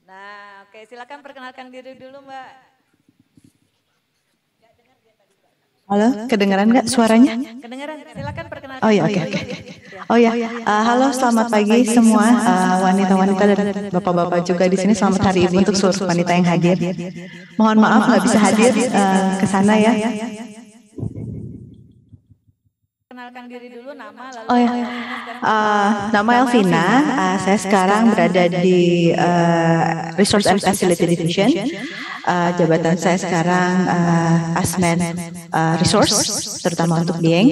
Nah, oke, silakan perkenalkan diri dulu, Mbak. Halo, kedengaran nggak suaranya? Kedengaran, silakan perkenalkan. Oh ya, oke. Oh ya, halo, selamat pagi semua wanita-wanita dan bapak-bapak juga di sini. Selamat hari Ibu untuk seluruh wanita yang hadir. Mohon maaf nggak bisa hadir ke sana ya. Perkenalkan diri dulu nama. Lalu oh ya, nama Elvina. Saya sekarang berada di Resource and Facility Division. jabatan saya sekarang Asmen Resource, terutama untuk Dieng.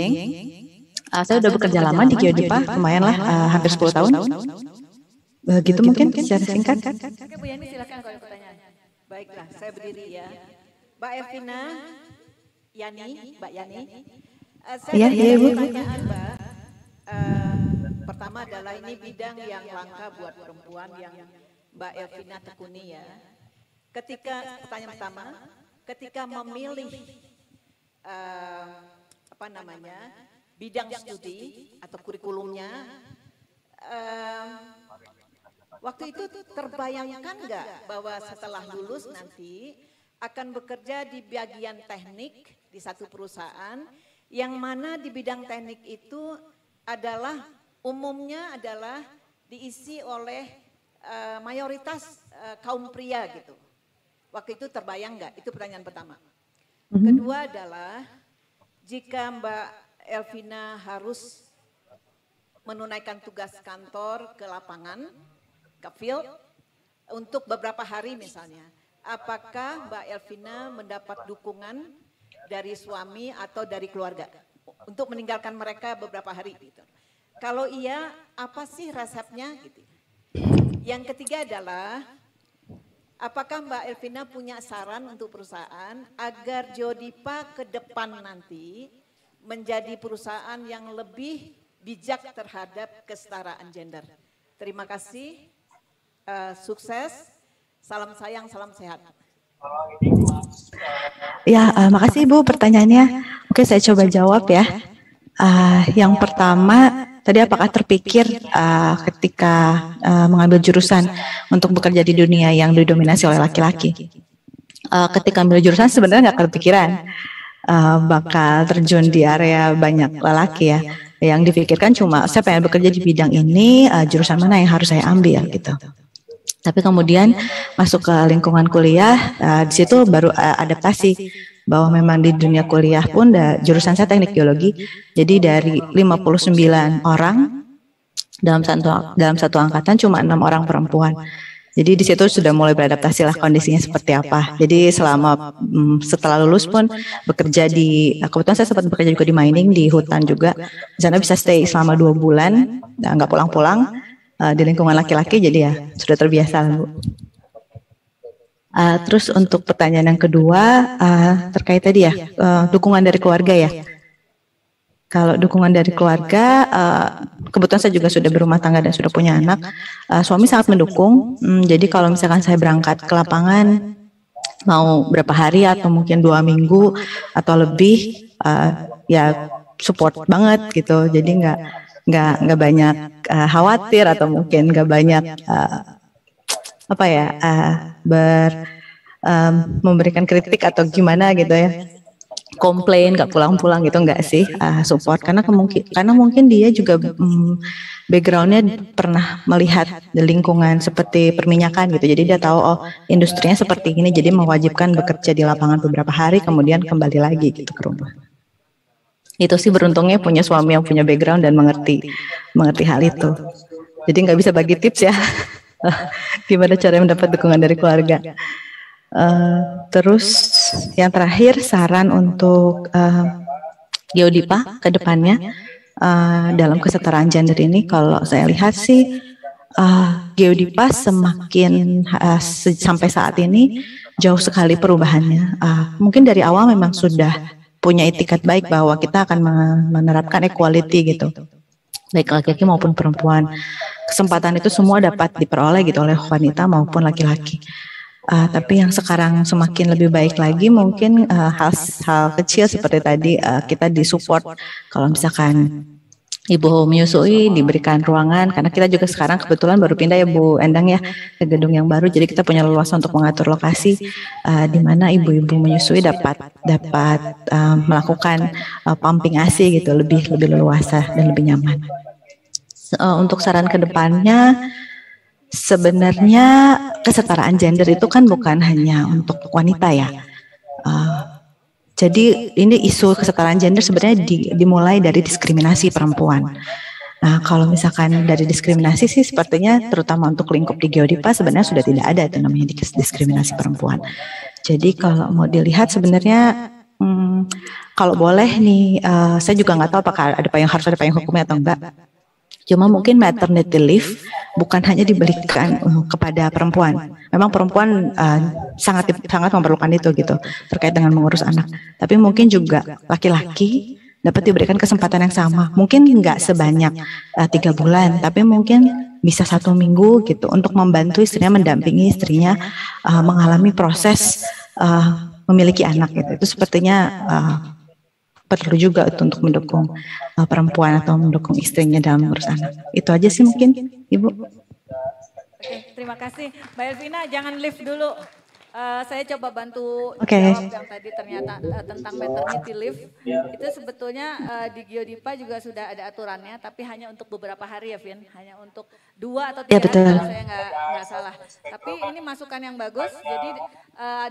Saya udah bekerja lama di Geodipa, lumayan lah, hampir 10 tahun. Begitu mungkin secara singkat. Oke Bu Yani, silakan kalau pertanyaan. Baiklah, saya berdiri ya. Mbak Elvina, Mbak Yani. Saya Bu. Pertanyaan Mbak. Pertama adalah ini bidang yang langka buat perempuan yang Mbak Elvina tekuni ya. Pertanyaan pertama, ketika memilih bidang studi atau kurikulumnya, waktu itu terbayangkan nggak bahwa setelah lulus nanti akan bekerja di bagian teknik di satu perusahaan yang mana di bidang teknik itu adalah umumnya adalah diisi oleh mayoritas kaum pria gitu. Waktu itu terbayang nggak? Itu pertanyaan pertama. Kedua adalah jika Mbak Elvina harus menunaikan tugas kantor ke lapangan, ke field, untuk beberapa hari misalnya, apakah Mbak Elvina mendapat dukungan dari suami atau dari keluarga untuk meninggalkan mereka beberapa hari gitu? Kalau iya, apa sih resepnya gitu? Yang ketiga adalah, apakah Mbak Elvina punya saran untuk perusahaan agar Geodipa ke depan nanti menjadi perusahaan yang lebih bijak terhadap kesetaraan gender? Terima kasih, sukses, salam sayang, salam sehat. Ya, makasih Ibu pertanyaannya. Oke, saya coba jawab ya. Yang pertama, tadi apakah terpikir ketika mengambil jurusan untuk bekerja di dunia yang didominasi oleh laki-laki? Ketika ambil jurusan sebenarnya nggak kepikiran bakal terjun di area banyak lelaki ya. Yang dipikirkan cuma saya pengen bekerja di bidang ini, jurusan mana yang harus saya ambil gitu. Tapi kemudian masuk ke lingkungan kuliah, di situ baru adaptasi bahwa memang di dunia kuliah pun jurusan saya teknik geologi. Jadi dari 59 orang dalam satu angkatan cuma 6 orang perempuan. Jadi di situ sudah mulai beradaptasi lah kondisinya seperti apa. Jadi setelah lulus pun bekerja kebetulan saya sempat bekerja juga di mining di hutan juga. Di sana bisa stay selama 2 bulan, nggak pulang-pulang. Di lingkungan laki-laki, jadi ya sudah terbiasa Bu. Terus untuk pertanyaan yang kedua terkait tadi ya dukungan dari keluarga ya. Kalau dukungan dari keluarga, kebetulan saya juga sudah berumah tangga dan sudah punya anak. Suami sangat mendukung. Jadi kalau misalkan saya berangkat ke lapangan mau berapa hari atau mungkin 2 minggu atau lebih, ya support banget gitu. Jadi nggak banyak khawatir atau mungkin nggak banyak memberikan kritik atau gimana gitu ya, komplain nggak pulang-pulang gitu, nggak sih, support karena mungkin dia juga backgroundnya pernah melihat di lingkungan seperti perminyakan gitu, jadi dia tahu oh industrinya seperti ini, jadi mewajibkan bekerja di lapangan beberapa hari kemudian kembali lagi gitu ke rumah. Itu sih beruntungnya punya suami yang punya background dan mengerti hal itu. Jadi nggak bisa bagi tips ya, gimana cara mendapat dukungan dari keluarga. Terus yang terakhir saran untuk Geodipa ke depannya dalam kesetaraan gender ini, kalau saya lihat sih Geodipa semakin sampai saat ini jauh sekali perubahannya. Mungkin dari awal memang sudah punya itikat baik bahwa kita akan menerapkan equality gitu, baik laki-laki maupun perempuan. Kesempatan itu semua dapat diperoleh gitu oleh wanita maupun laki-laki. Tapi yang sekarang semakin lebih baik lagi mungkin hal kecil seperti tadi kita disupport kalau misalkan Ibu menyusui diberikan ruangan, karena kita juga sekarang kebetulan baru pindah ya Bu Endang ya ke gedung yang baru, jadi kita punya leluasa untuk mengatur lokasi di mana ibu-ibu menyusui dapat melakukan pumping ASI gitu, lebih leluasa dan lebih nyaman. Untuk saran ke depannya, sebenarnya kesetaraan gender itu kan bukan hanya untuk wanita ya. Jadi ini isu kesetaraan gender sebenarnya dimulai dari diskriminasi perempuan. Nah, kalau misalkan dari diskriminasi sih sepertinya terutama untuk lingkup di Geodipa sebenarnya sudah tidak ada itu namanya diskriminasi perempuan. Jadi kalau mau dilihat sebenarnya kalau boleh nih, saya juga nggak tahu apakah ada harus ada payung hukumnya atau enggak. Cuma mungkin maternity leave bukan hanya diberikan kepada perempuan. Memang perempuan sangat memerlukan itu gitu terkait dengan mengurus anak. Tapi mungkin juga laki-laki dapat diberikan kesempatan yang sama. Mungkin nggak sebanyak 3 bulan, tapi mungkin bisa 1 minggu gitu untuk membantu istrinya, mendampingi istrinya mengalami proses memiliki anak gitu. Itu sepertinya perlu juga untuk mendukung perempuan atau mendukung istrinya dalam mengurus anak. Itu aja sih mungkin, Ibu. Oke, terima kasih. Mbak Elvina, jangan lift dulu. Saya coba bantu jawab yang tadi ternyata tentang maternity leave. Itu sebetulnya di Geodipa juga sudah ada aturannya, tapi hanya untuk beberapa hari ya, Vin. Hanya untuk 2 atau 3 hari kalau saya nggak salah. Tapi ini masukan yang bagus. Jadi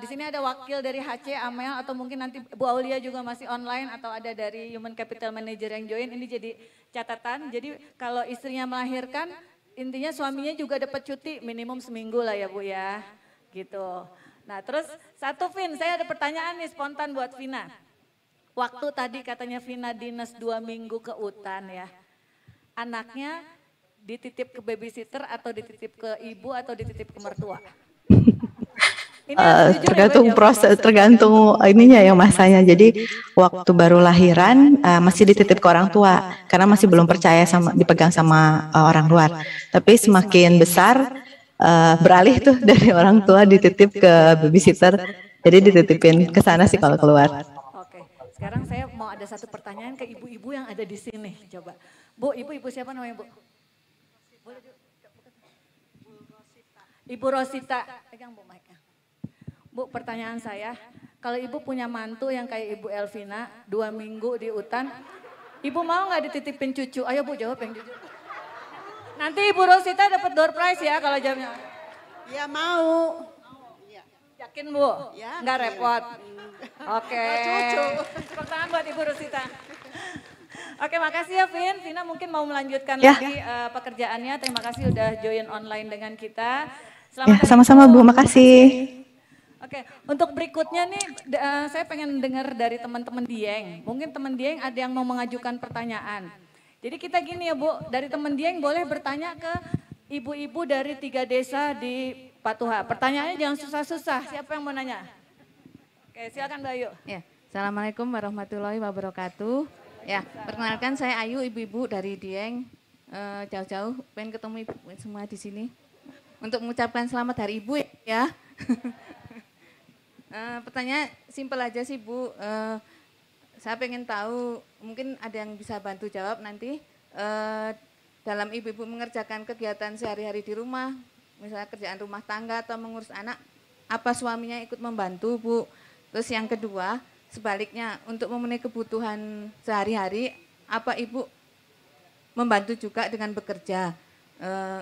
di sini ada wakil dari HC, Amel, atau mungkin nanti Bu Aulia juga masih online, atau ada dari Human Capital Manager yang join. Ini jadi catatan. Jadi kalau istrinya melahirkan, intinya suaminya juga dapat cuti minimum seminggu lah ya Bu ya. Gitu. Nah terus satu Vin, saya ada pertanyaan nih spontan buat Vina. Waktu tadi katanya Vina dinas 2 minggu ke Utan ya. Anaknya dititip ke babysitter atau dititip ke ibu atau dititip ke mertua? Tergantung proses, tergantung ininya yang masanya. Jadi waktu baru lahiran masih dititip ke orang tua karena masih belum percaya sama dipegang sama orang luar. Tapi semakin besar beralih tuh dari orang tua dititip ke babysitter, jadi dititipin ke sana sih kalau keluar. Oke, sekarang saya mau ada satu pertanyaan ke ibu-ibu yang ada di sini, coba. Bu, ibu siapa namanya Bu? Ibu Rosita, pegang Bu mic-nya. Bu, pertanyaan saya, kalau ibu punya mantu yang kayak Ibu Elvina, 2 minggu di Utan, ibu mau nggak dititipin cucu? Ayo Bu jawab yang jujur. Nanti Ibu Rosita dapat door prize ya kalau jamnya. Ya mau. Yakin Bu? Ya. Nggak repot? Oke. Tepuk tangan buat Ibu Rosita. Oke, makasih ya Vin. Vina mungkin mau melanjutkan lagi pekerjaannya. Terima kasih udah join online dengan kita. Selamat sama-sama Bu, makasih. Oke, untuk berikutnya nih saya pengen dengar dari teman-teman Dieng. Mungkin teman Dieng ada yang mau mengajukan pertanyaan. Jadi kita gini ya Bu, dari teman Dieng boleh bertanya ke ibu-ibu dari 3 desa di Patuha. Pertanyaannya jangan susah-susah, siapa yang mau nanya? Oke, silakan Mbak Ayu. Ya, Assalamualaikum warahmatullahi wabarakatuh. Ya, perkenalkan saya Ayu, ibu-ibu dari Dieng. Jauh-jauh pengen ketemu ibu semua di sini. Untuk mengucapkan selamat hari ibu ya. Pertanyaan simpel aja sih Bu. Saya pengen tahu, mungkin ada yang bisa bantu jawab nanti, dalam ibu-ibu mengerjakan kegiatan sehari-hari di rumah, misalnya kerjaan rumah tangga atau mengurus anak, apa suaminya ikut membantu Bu? Terus yang kedua, sebaliknya untuk memenuhi kebutuhan sehari-hari, apa ibu membantu juga dengan bekerja?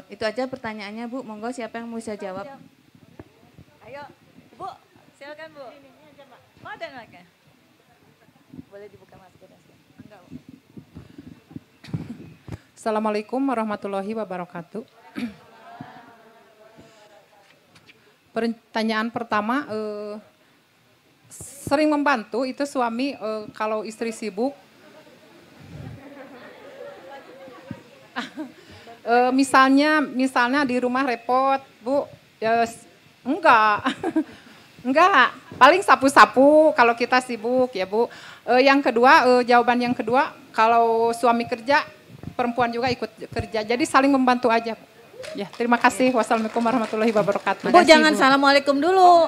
Itu aja pertanyaannya Bu, monggo siapa yang mau bisa jawab? Ayo Bu, silakan Bu. Mau ada anaknya? Boleh dibuka maskernya. Enggak. Assalamualaikum warahmatullahi wabarakatuh. Pertanyaan pertama, sering membantu itu suami kalau istri sibuk. Misalnya di rumah repot, Bu. Ya, enggak. Enggak, paling sapu-sapu kalau kita sibuk ya Bu. Yang kedua, jawaban yang kedua, kalau suami kerja, perempuan juga ikut kerja. Jadi saling membantu aja. Ya, terima kasih. Wassalamualaikum warahmatullahi wabarakatuh. Bu, jangan assalamualaikum dulu.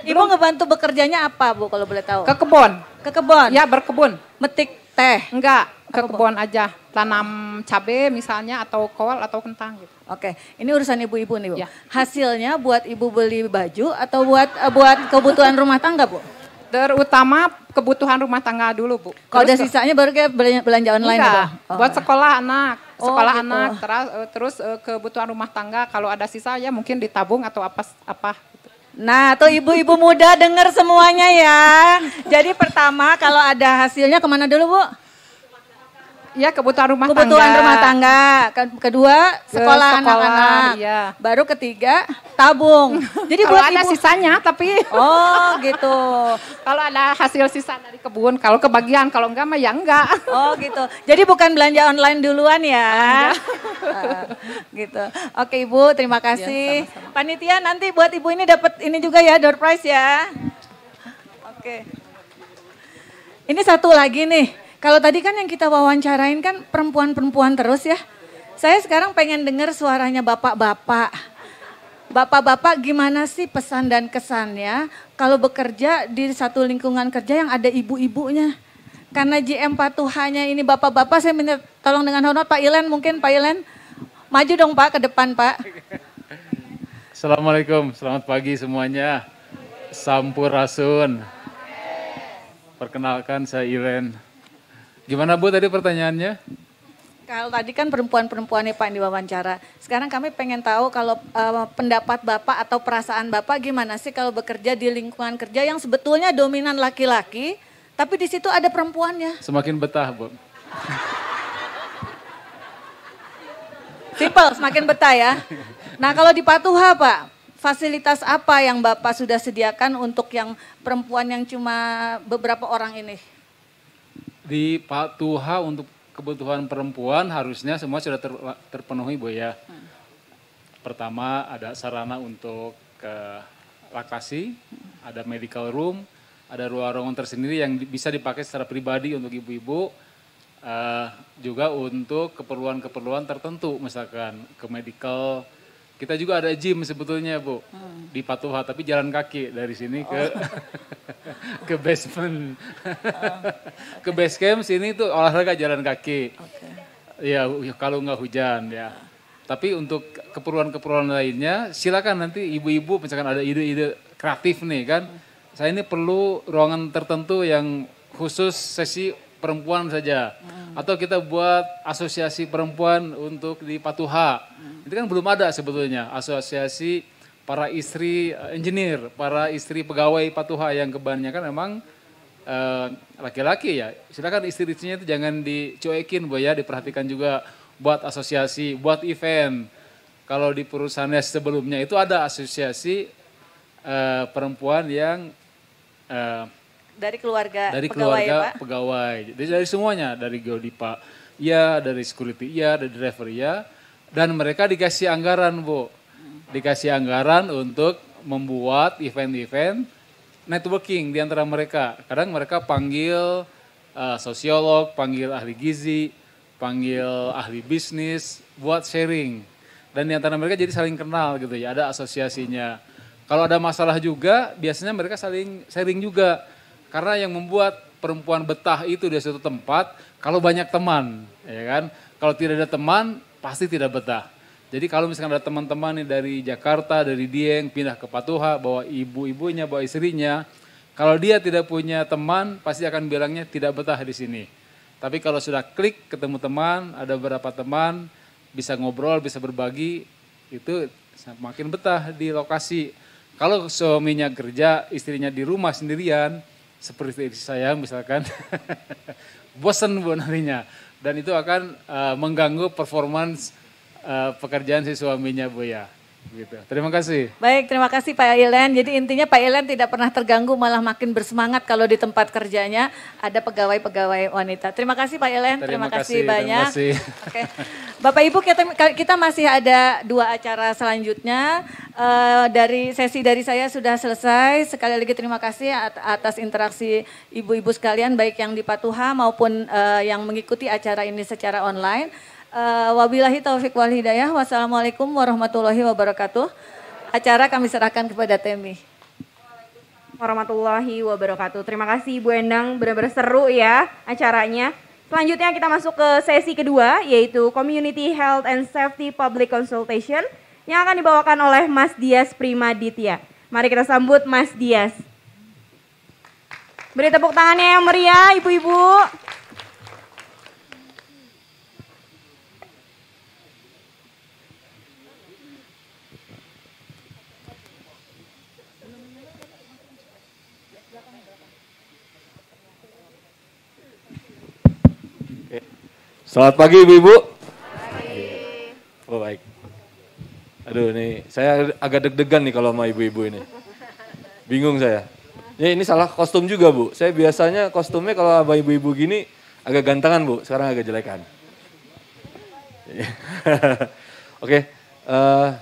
Ibu ngebantu bekerjanya apa Bu kalau boleh tahu? Ke kebun. Ke kebun? Ya, berkebun. Metik teh? Enggak, ke kebun aja. Tanam cabai misalnya atau kol atau kentang gitu. Oke, ini urusan ibu-ibu nih Bu. Ya. Hasilnya buat ibu beli baju atau buat kebutuhan rumah tangga Bu? Terutama kebutuhan rumah tangga dulu Bu. Kalau ada sisanya baru kayak belanja online gitu? Buat sekolah anak. Anak, terus kebutuhan rumah tangga kalau ada sisa ya mungkin ditabung atau apa gitu. Nah tuh ibu-ibu muda dengar semuanya ya. Jadi pertama kalau ada hasilnya kemana dulu Bu? Ya, kebutuhan rumah tangga. Kedua, sekolah anak-anak. Iya. Baru ketiga, tabung. Jadi kalau buat ada ibu sisanya tapi. Oh, gitu. Kalau ada hasil sisa dari kebun, kalau kebagian, kalau enggak mah ya enggak. Oh, gitu. Jadi bukan belanja online duluan ya. Gitu. Oke, Ibu, terima kasih. Ya, sama-sama. Panitia nanti buat Ibu ini dapat ini juga ya, door prize ya. Oke. Ini satu lagi nih. Kalau tadi kan yang kita wawancarain kan perempuan-perempuan terus ya. Saya sekarang pengen dengar suaranya bapak-bapak. Bapak-bapak gimana sih pesan dan kesannya kalau bekerja di satu lingkungan kerja yang ada ibu-ibunya. Karena GM Patuhanya ini bapak-bapak, saya minta tolong dengan hormat Pak Ilen, mungkin Pak Ilen. Maju dong Pak ke depan Pak. Assalamualaikum, selamat pagi semuanya. Sampurasun. Perkenalkan saya Ilen. Gimana Bu tadi pertanyaannya? Kalau tadi kan perempuan-perempuan nih Pak yang diwawancara. Sekarang kami pengen tahu kalau pendapat Bapak atau perasaan Bapak gimana sih kalau bekerja di lingkungan kerja yang sebetulnya dominan laki-laki, tapi di situ ada perempuannya. Semakin betah Bu. Simple, semakin betah ya. Nah kalau di Patuha Pak, fasilitas apa yang Bapak sudah sediakan untuk yang perempuan yang cuma beberapa orang ini? Di Patuha untuk kebutuhan perempuan harusnya semua sudah terpenuhi Bu ya. Pertama ada sarana untuk laktasi, ada medical room, ada ruang-ruangan tersendiri yang bisa dipakai secara pribadi untuk ibu-ibu. Juga untuk keperluan-keperluan tertentu, misalkan ke medical. Kita juga ada gym sebetulnya Bu, di Patuha, tapi jalan kaki dari sini ke basement. Ke base camp sini tuh olahraga jalan kaki. Ya kalau nggak hujan ya. Tapi untuk keperluan-keperluan lainnya silakan nanti ibu-ibu misalkan ada ide-ide kreatif nih kan. Saya ini perlu ruangan tertentu yang khusus sesi perempuan saja. Atau kita buat asosiasi perempuan untuk di Patuha. Itu kan belum ada sebetulnya asosiasi para istri engineer, para istri pegawai Patuha yang kebanyakan memang laki-laki ya. Silakan istri-istrinya itu jangan dicuekin Bu ya, diperhatikan juga buat asosiasi, buat event. Kalau di perusahaannya sebelumnya itu ada asosiasi perempuan yang dari keluarga pegawai, ya, Pak? Pegawai. Jadi dari semuanya, dari Geodipa, ya, dari security, ya, dari driver, ya. Dan mereka dikasih anggaran, Bu. Dikasih anggaran untuk membuat event-event networking di antara mereka. Kadang mereka panggil sosiolog, panggil ahli gizi, panggil ahli bisnis, buat sharing. Dan di antara mereka jadi saling kenal gitu ya, ada asosiasinya. Kalau ada masalah juga, biasanya mereka saling sharing juga. Karena yang membuat perempuan betah itu di suatu tempat, kalau banyak teman, ya kan. Kalau tidak ada teman, pasti tidak betah. Jadi kalau misalkan ada teman-teman nih dari Jakarta, dari Dieng, pindah ke Patuha, bawa ibu-ibunya, bawa istrinya. Kalau dia tidak punya teman, pasti akan bilangnya tidak betah di sini. Tapi kalau sudah klik, ketemu teman, ada beberapa teman, bisa ngobrol, bisa berbagi, itu makin betah di lokasi. Kalau suaminya kerja, istrinya di rumah sendirian, seperti saya misalkan, bosan Bu nantinya. Dan itu akan mengganggu performance pekerjaan si suaminya Bu ya. Gitu. Terima kasih. Baik, terima kasih Pak Ilen. Jadi intinya Pak Ilen tidak pernah terganggu, malah makin bersemangat kalau di tempat kerjanya ada pegawai-pegawai wanita. Terima kasih Pak Ilen, terima kasih banyak. Terima kasih. Oke. Bapak Ibu, kita masih ada 2 acara selanjutnya. Dari sesi dari saya sudah selesai. Sekali lagi terima kasih atas interaksi ibu-ibu sekalian, baik yang di Patuha maupun yang mengikuti acara ini secara online. Wabillahi taufiq wal hidayah. Wassalamualaikum warahmatullahi wabarakatuh. Acara kami serahkan kepada Temi. Warahmatullahi wabarakatuh. Terima kasih Ibu Endang, benar-benar seru ya acaranya. Selanjutnya kita masuk ke sesi kedua, yaitu Community Health and Safety Public Consultation yang akan dibawakan oleh Mas Dias Primaditya. Mari kita sambut Mas Dias. Beri tepuk tangannya yang meriah, ibu-ibu. Selamat pagi Ibu-Ibu. Oh baik. Aduh nih, saya agak deg-degan nih kalau sama ibu-ibu ini. Bingung saya. Ya ini salah kostum juga Bu. Saya biasanya kostumnya kalau sama ibu-ibu gini agak gantengan Bu, sekarang agak jelekan. Oke,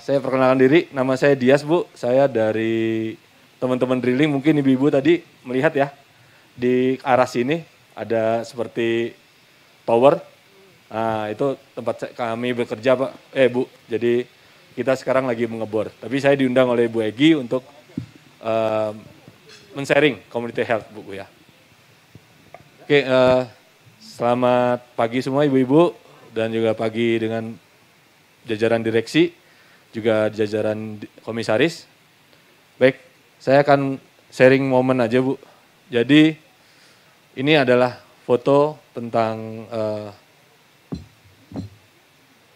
saya perkenalkan diri, nama saya Dias Bu. Saya dari teman-teman drilling, mungkin ibu-ibu tadi melihat ya. Di arah sini ada seperti tower. Nah itu tempat kami bekerja Pak, Bu. Jadi kita sekarang lagi mengebor. Tapi saya diundang oleh Bu Egi untuk men-sharing community health Bu ya. Oke, selamat pagi semua ibu-ibu dan juga pagi dengan jajaran direksi, juga jajaran komisaris. Baik, saya akan sharing momen aja Bu. Jadi ini adalah foto tentang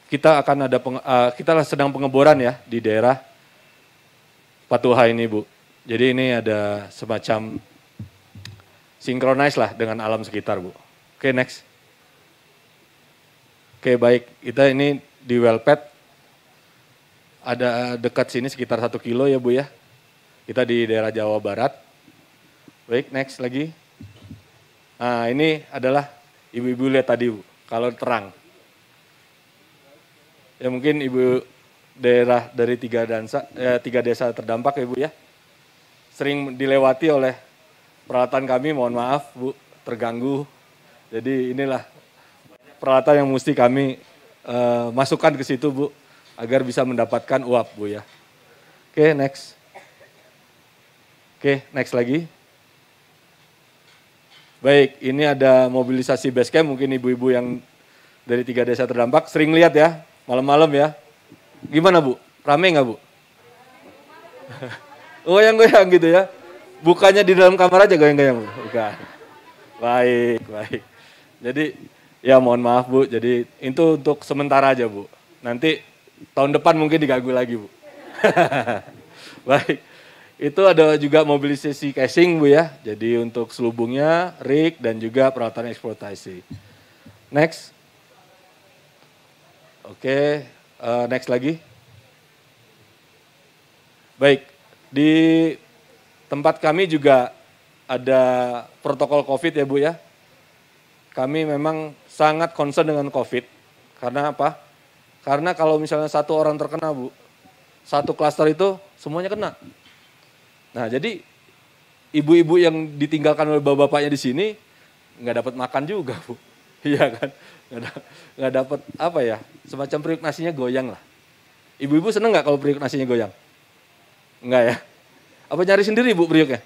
kita akan ada kita sedang pengeboran ya di daerah Patuha ini Bu. Jadi ini ada semacam synchronize lah dengan alam sekitar Bu. Oke, next. Oke, baik. Kita ini di Wellpad ada dekat sini sekitar 1 kilo ya Bu ya. Kita di daerah Jawa Barat. Baik, next lagi. Nah, ini adalah ibu-ibu lihat tadi Bu, kalau terang. Ya mungkin ibu daerah dari 3 desa terdampak ya Bu ya. Sering dilewati oleh peralatan kami, mohon maaf Bu, terganggu. Jadi inilah peralatan yang mesti kami masukkan ke situ Bu, agar bisa mendapatkan uap Bu ya. Oke, next. Oke, next lagi. Baik, ini ada mobilisasi basecamp, mungkin ibu-ibu yang dari 3 desa terdampak sering lihat ya. Malam-malam ya. Gimana Bu? Rame nggak Bu? Goyang-goyang gitu ya. Bukannya di dalam kamar aja goyang-goyang Bu? Bukan. Baik, baik. Jadi ya mohon maaf Bu, jadi itu untuk sementara aja Bu. Nanti tahun depan mungkin diganggu lagi Bu. Baik. Itu ada juga mobilisasi casing Bu ya. Jadi untuk selubungnya, rig dan juga peralatan eksploitasi. Next. Oke, next lagi. Baik, di tempat kami juga ada protokol COVID ya Bu ya. Kami memang sangat concern dengan COVID. Karena apa? Karena kalau misalnya satu orang terkena Bu, satu klaster itu semuanya kena. Nah jadi ibu-ibu yang ditinggalkan oleh bapak-bapaknya di sini nggak dapat makan juga Bu. Iya kan? Nggak dapat apa ya, semacam periuk nasinya goyang lah. Ibu-ibu seneng nggak kalau periuk nasinya goyang? Enggak ya? Apa nyari sendiri Bu periuknya?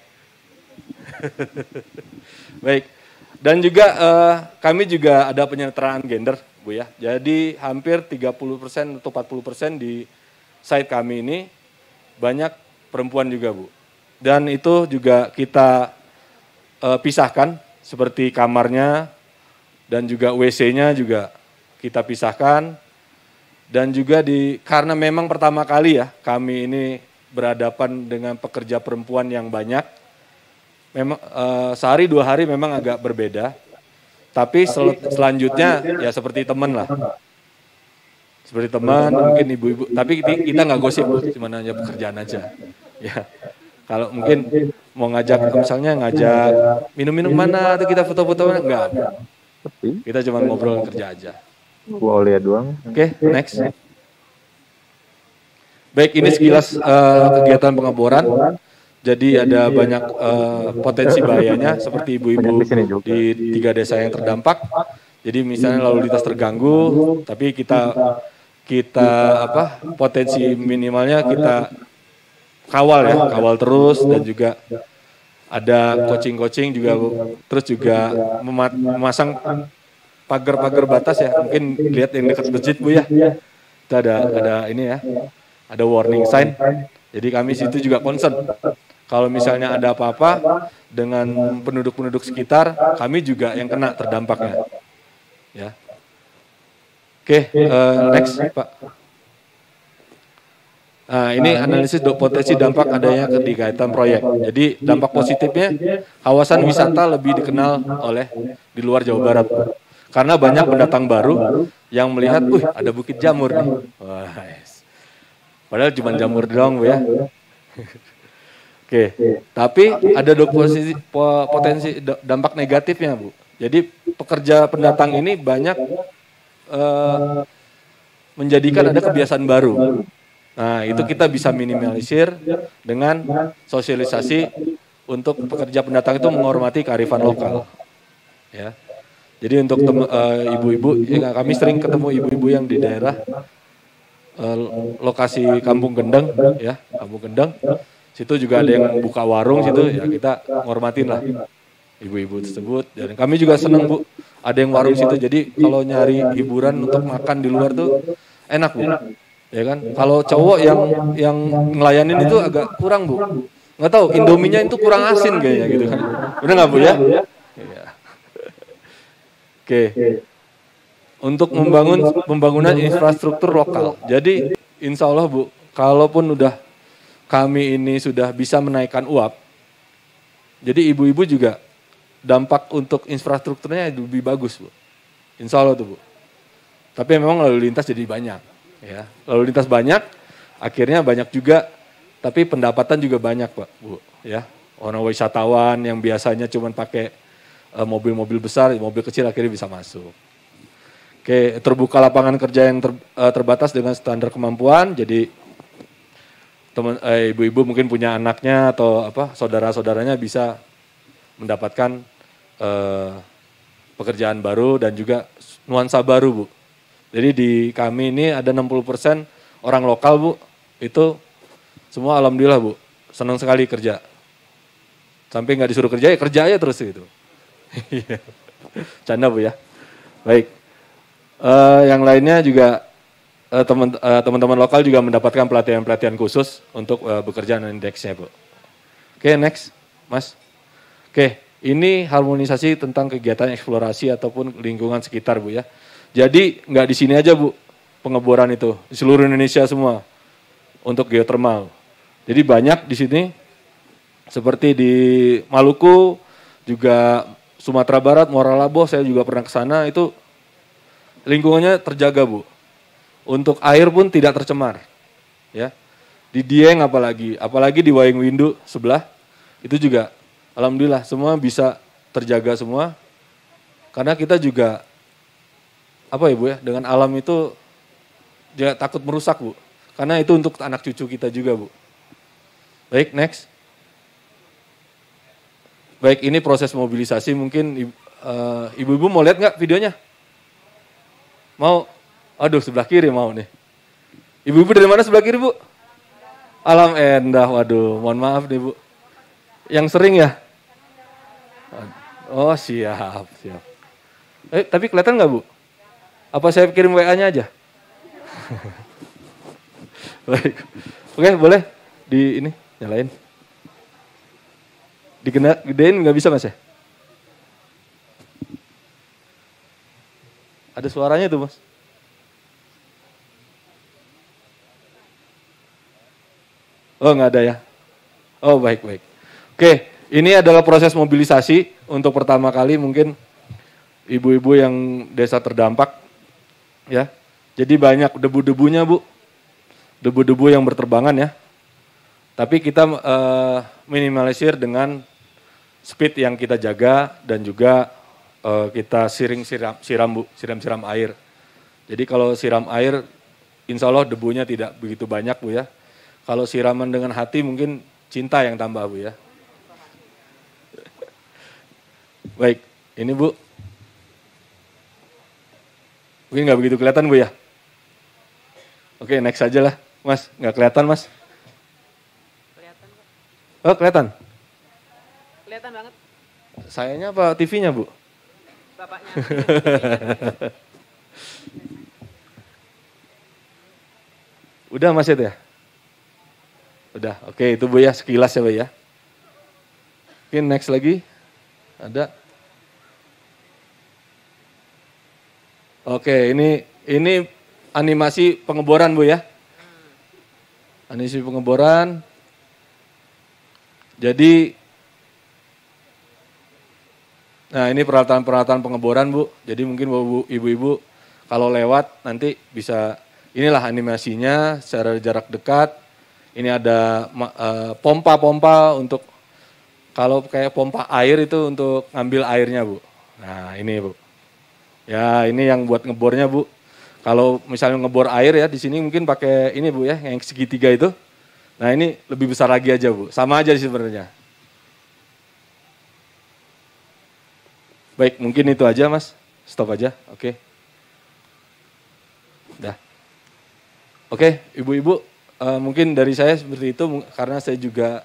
Baik, dan juga kami juga ada penyetaraan gender Bu ya. Jadi hampir 30% atau 40% di site kami ini banyak perempuan juga Bu. Dan itu juga kita pisahkan seperti kamarnya, dan juga WC-nya juga kita pisahkan. Dan juga karena memang pertama kali ya kami ini berhadapan dengan pekerja perempuan yang banyak. Memang sehari 2 hari memang agak berbeda. Tapi selanjutnya ya seperti teman lah. Seperti teman, mungkin ibu-ibu. Tapi kita nggak gosip, cuma hanya pekerjaan aja. Ya. Kalau mungkin mau ngajak, misalnya ngajak minum-minum mana, atau kita foto-foto mana, enggak. Kita cuma ngobrol kerja aja. Gua lihat doang. Oke, next. Baik, ini sekilas kegiatan pengeboran. Jadi ada banyak potensi bahayanya seperti ibu-ibu di 3 desa yang terdampak. Jadi misalnya lalu lintas terganggu, tapi kita potensi minimalnya kita kawal ya, kawal terus, dan juga ada coaching juga, terus juga memasang pagar-pagar batas ya, mungkin lihat yang dekat masjid Bu ya, itu ada ini ya, ada warning sign. Jadi kami situ juga concern. Kalau misalnya ada apa-apa dengan penduduk-penduduk sekitar, kami juga yang kena terdampaknya. Ya. Oke, next Pak. Nah, ini analisis potensi dampak adanya kegiatan proyek. Jadi dampak positifnya, kawasan wisata lebih dikenal oleh di luar Jawa Barat. Karena banyak pendatang baru yang melihat, ada Bukit Jamur nih. Wah, yes. Padahal cuma jamur doang Bu ya. Oke, tapi ada potensi dampak negatifnya Bu. Jadi pekerja pendatang ini banyak menjadikan ada kebiasaan baru. Nah, itu kita bisa minimalisir dengan sosialisasi untuk pekerja pendatang itu menghormati kearifan lokal. Ya. Jadi untuk ibu-ibu, kami sering ketemu ibu-ibu yang di daerah lokasi Kampung Gendeng, ya, Kampung Gendeng. Situ juga ada yang buka warung situ, ya kita menghormatin lah ibu-ibu tersebut. Dan kami juga senang Bu, ada yang warung situ. Jadi kalau nyari hiburan untuk makan di luar tuh enak Bu, ya kan? Kalau cowok yang ngelayanin itu agak kurang Bu. Nggak tahu, Indominya itu kurang asin kayaknya gitu kan. Bener nggak Bu ya? Iya. Oke, untuk pembangunan infrastruktur lokal. Jadi insya Allah Bu, kalaupun udah kami ini sudah bisa menaikkan UAP, jadi ibu-ibu juga dampak untuk infrastrukturnya lebih bagus Bu. Insya Allah tuh Bu. Tapi memang lalu lintas jadi banyak. Ya. Lalu lintas banyak, akhirnya banyak juga, tapi pendapatan juga banyak Pak Bu. Ya. Orang wisatawan yang biasanya cuma pakai mobil-mobil besar, mobil kecil akhirnya bisa masuk. Oke, terbuka lapangan kerja yang terbatas dengan standar kemampuan. Jadi ibu-ibu mungkin punya anaknya atau saudara-saudaranya bisa mendapatkan pekerjaan baru dan juga nuansa baru Bu. Jadi di kami ini ada 60% orang lokal Bu, itu semua alhamdulillah Bu, senang sekali kerja. Sampai nggak disuruh kerja, ya kerja aja terus gitu. Canda Bu ya. Baik. Yang lainnya juga teman-teman lokal juga mendapatkan pelatihan-pelatihan khusus untuk bekerja dengan indeksnya Bu. Oke, next Mas. Oke, ini harmonisasi tentang kegiatan eksplorasi ataupun lingkungan sekitar Bu ya. Jadi nggak di sini aja Bu pengeboran itu, di seluruh Indonesia semua untuk geotermal. Jadi banyak di sini seperti di Maluku, juga Sumatera Barat, Muara Laboh, saya juga pernah ke sana, itu lingkungannya terjaga Bu. Untuk air pun tidak tercemar. Ya. Di Dieng apalagi di Waing Windu sebelah, itu juga alhamdulillah semua bisa terjaga semua. Karena kita juga Bu ya, dengan alam itu dia takut merusak Bu. Karena itu untuk anak cucu kita juga Bu. Baik, next. Baik, ini proses mobilisasi, mungkin ibu-ibu mau lihat nggak videonya? Mau? Aduh, sebelah kiri mau nih. Ibu-ibu dari mana sebelah kiri Bu? Alam Endah, waduh, mohon maaf nih Bu. Yang sering ya? Oh siap. Tapi kelihatan nggak Bu? Apa saya kirim WA-nya aja? Baik, oke boleh di ini nyalain. Gedein nggak bisa Mas ya? Ada suaranya tuh Mas. Oh nggak ada ya? Oh baik. Oke, ini adalah proses mobilisasi untuk pertama kali mungkin ibu-ibu yang desa terdampak ya. Jadi banyak debu-debunya Bu, debu-debu yang berterbangan ya. Tapi kita minimalisir dengan speed yang kita jaga dan juga kita siram air. Jadi kalau siram air, insya Allah debunya tidak begitu banyak Bu ya. Kalau siraman dengan hati mungkin cinta yang tambah Bu ya. Baik, ini Bu. Mungkin nggak begitu kelihatan Bu ya. Oke, next aja lah Mas, nggak kelihatan Mas. Kelihatan Pak. Oh kelihatan. Kelihatan banget. Sayanya apa TV-nya Bu? Bapaknya. Udah Mas itu ya? Udah, oke itu Bu ya, sekilas ya Bu ya. Oke, next lagi. Ada. Oke, ini animasi pengeboran Bu ya. Animasi pengeboran. Jadi Nah ini peralatan-peralatan pengeboran Bu. Jadi mungkin ibu-ibu kalau lewat nanti bisa, inilah animasinya secara jarak dekat. Ini ada pompa-pompa untuk, kalau kayak pompa air itu untuk ngambil airnya Bu. Nah ini Bu. Ya ini yang buat ngebornya Bu. Kalau misalnya ngebor air ya di sini mungkin pakai ini Bu ya, yang segitiga itu. Nah ini lebih besar lagi aja Bu, sama aja sebenarnya. Baik, mungkin itu aja Mas, stop aja, oke. Udah. Oke, ibu-ibu, mungkin dari saya seperti itu, karena saya juga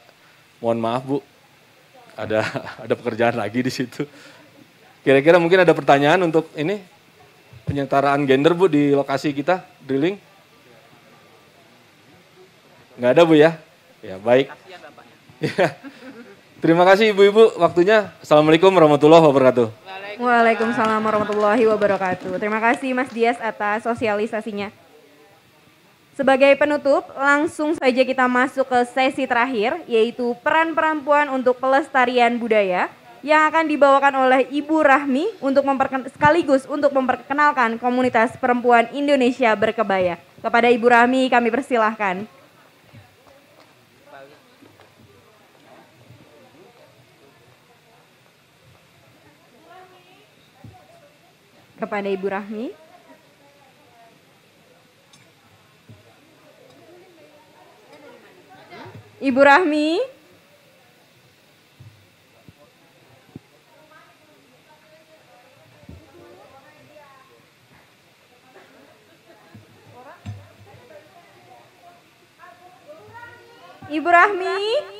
mohon maaf Bu, ada pekerjaan lagi di situ. Kira-kira mungkin ada pertanyaan untuk ini, penyetaraan gender Bu di lokasi kita, drilling? Nggak ada Bu ya? Ya baik. Ya. Terima kasih ibu-ibu waktunya. Assalamualaikum warahmatullahi wabarakatuh. Waalaikumsalam warahmatullahi wabarakatuh. Terima kasih Mas Dias atas sosialisasinya. Sebagai penutup, langsung saja kita masuk ke sesi terakhir, yaitu peran perempuan untuk pelestarian budaya yang akan dibawakan oleh Ibu Rahmi sekaligus untuk memperkenalkan komunitas perempuan Indonesia berkebaya. Kepada Ibu Rahmi kami persilahkan. Kepada Ibu Rahmi. Ibu Rahmi. Ibu Rahmi.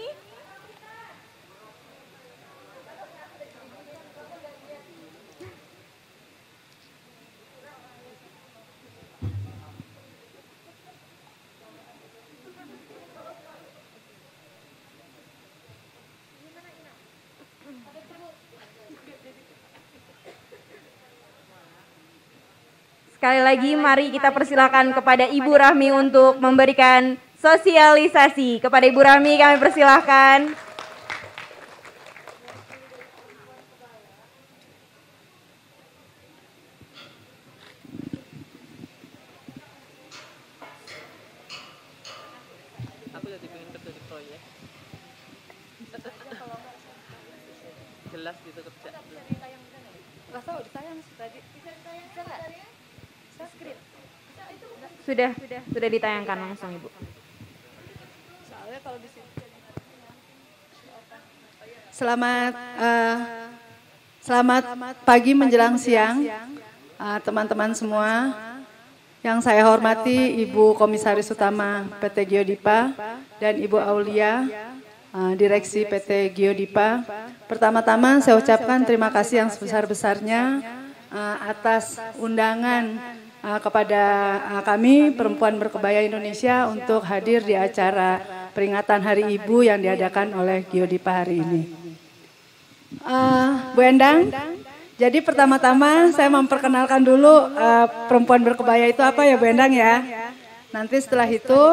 Sekali lagi mari kita persilakan kepada Ibu Rahmi untuk memberikan sosialisasi. Kepada Ibu Rahmi kami persilahkan. Aku jadi pengen kerja di proyek. Jelas gitu kerja. Gak tahu ditayang tadi. Bisa nggak? Sudah ditayangkan langsung Ibu. Soalnya kalau di sini. Selamat pagi menjelang siang, teman-teman semua. Yang saya hormati Ibu Komisaris Utama PT Geodipa dan Ibu Aulia, Direksi PT Geodipa. Pertama-tama saya ucapkan terima kasih yang sebesar-besarnya atas undangan kepada kami Perempuan Berkebaya Indonesia untuk hadir di acara peringatan Hari Ibu yang diadakan oleh Geodipa hari ini. Bu Endang, jadi pertama-tama saya memperkenalkan dulu Perempuan Berkebaya itu apa ya Bu Endang ya. Nanti setelah itu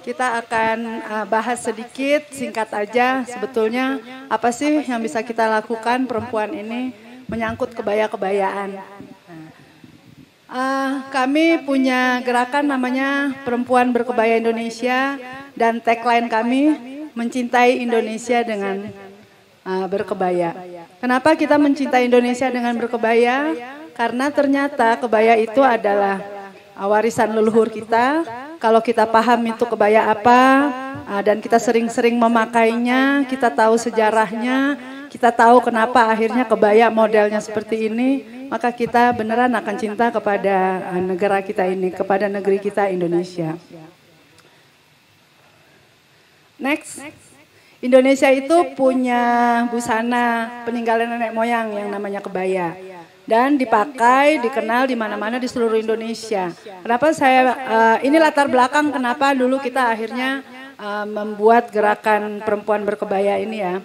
kita akan bahas sedikit, singkat aja sebetulnya apa sih yang bisa kita lakukan perempuan ini menyangkut kebaya-kebayaan. Kami punya gerakan namanya Perempuan Berkebaya Indonesia dan tagline kami mencintai Indonesia dengan berkebaya. Kenapa kita mencintai Indonesia dengan berkebaya? Karena ternyata kebaya itu adalah warisan leluhur kita. Kalau kita paham itu kebaya apa dan kita sering-sering memakainya, kita tahu sejarahnya, kita tahu kenapa akhirnya kebaya modelnya seperti ini, maka kita beneran akan cinta kepada negara kita ini, kepada negeri kita Indonesia. Next. Indonesia itu punya busana peninggalan nenek moyang yang namanya kebaya. Dan dipakai, dikenal di mana-mana di seluruh Indonesia. Kenapa ini latar belakang kenapa dulu kita akhirnya membuat gerakan perempuan berkebaya ini ya.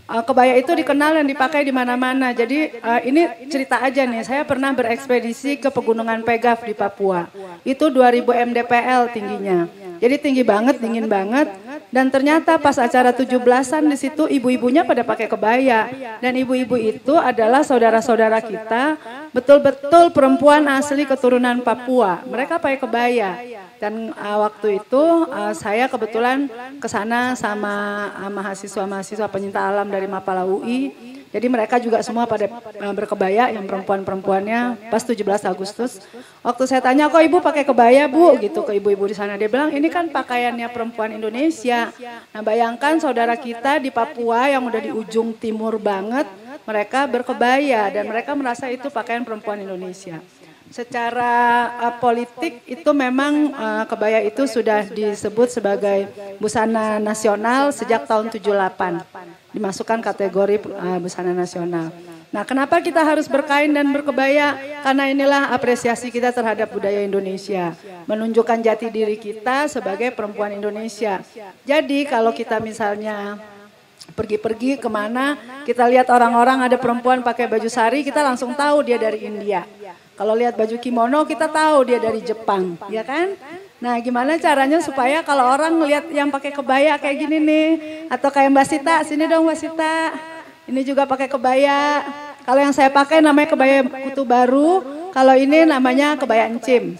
Kebaya itu dikenal dan dipakai di mana-mana. Jadi ini cerita aja nih, saya pernah berekspedisi ke Pegunungan Pegaf di Papua. Itu 2000 mdpl tingginya. Jadi tinggi banget, dingin banget. Dan ternyata pas acara 17-an di situ ibu-ibunya pada pakai kebaya. Dan ibu-ibu itu adalah saudara-saudara kita, betul-betul perempuan asli keturunan Papua. Mereka pakai kebaya. Dan waktu itu saya kebetulan ke sana sama mahasiswa-mahasiswa penyinta alam dari Mapala UI. Jadi mereka juga semua pada berkebaya, yang perempuan-perempuannya pas 17 Agustus. Waktu saya tanya, kok ibu pakai kebaya bu? Gitu ke ibu-ibu di sana. Dia bilang, ini kan pakaiannya perempuan Indonesia. Nah bayangkan saudara kita di Papua yang udah di ujung timur banget, mereka berkebaya dan mereka merasa itu pakaian perempuan Indonesia. Secara politik itu memang kebaya itu sudah disebut sebagai busana nasional sejak tahun 78. Dimasukkan kategori busana nasional. Nah, kenapa kita harus berkain dan berkebaya? Karena inilah apresiasi kita terhadap budaya Indonesia. Menunjukkan jati diri kita sebagai perempuan Indonesia. Jadi kalau kita misalnya pergi-pergi kemana, kita lihat orang-orang ada perempuan pakai baju sari, kita langsung tahu dia dari India. Kalau lihat baju kimono, kita tahu dia dari Jepang, ya kan? Nah, gimana caranya supaya kalau orang ngelihat yang pakai kebaya kayak gini nih, atau kayak Mbak Sita, sini dong Mbak Sita. Ini juga pakai kebaya. Kalau yang saya pakai namanya kebaya kutu baru, kalau ini namanya kebaya encim.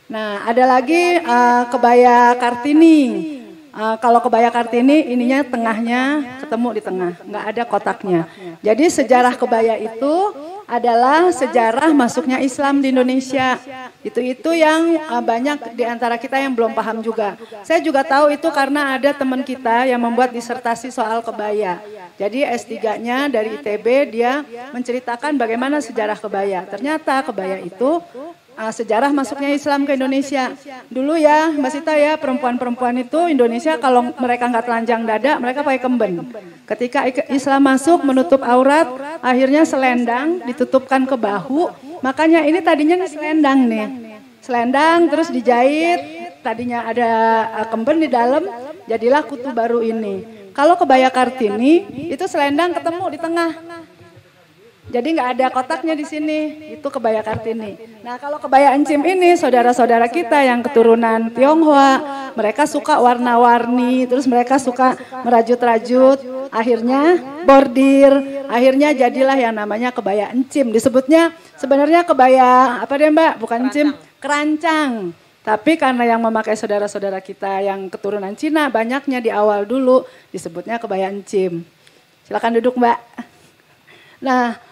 Nah, ada lagi kebaya Kartini. Kalau kebaya Kartini ininya tengahnya ketemu di tengah, nggak ada kotaknya. Jadi sejarah kebaya itu adalah sejarah masuknya Islam di Indonesia. Itu yang banyak di antara kita yang belum paham juga. Saya juga tahu itu karena ada teman kita yang membuat disertasi soal kebaya. Jadi S3-nya dari ITB dia menceritakan bagaimana sejarah kebaya. Ternyata kebaya itu sejarah masuknya Islam ke Indonesia. Dulu ya Mbak Sita ya, perempuan-perempuan itu Indonesia kalau mereka nggak telanjang dada, mereka pakai kemben. Ketika Islam masuk menutup aurat, akhirnya selendang ditutupkan ke bahu. Makanya ini tadinya nih selendang nih. Selendang terus dijahit, tadinya ada kemben di dalam, jadilah kutu baru ini. Kalau kebaya Kartini, itu selendang ketemu di tengah. Jadi nggak ada kotaknya di sini, itu kebaya Kartini. Nah kalau kebaya encim ini saudara-saudara kita yang keturunan Tionghoa, mereka suka warna-warni, terus mereka suka merajut-rajut, akhirnya bordir, akhirnya jadilah yang namanya kebaya encim. Disebutnya sebenarnya kebaya apa deh Mbak? Bukan encim, kerancang. Tapi karena yang memakai saudara-saudara kita yang keturunan Cina banyaknya di awal dulu disebutnya kebaya encim. Silakan duduk Mbak. Nah,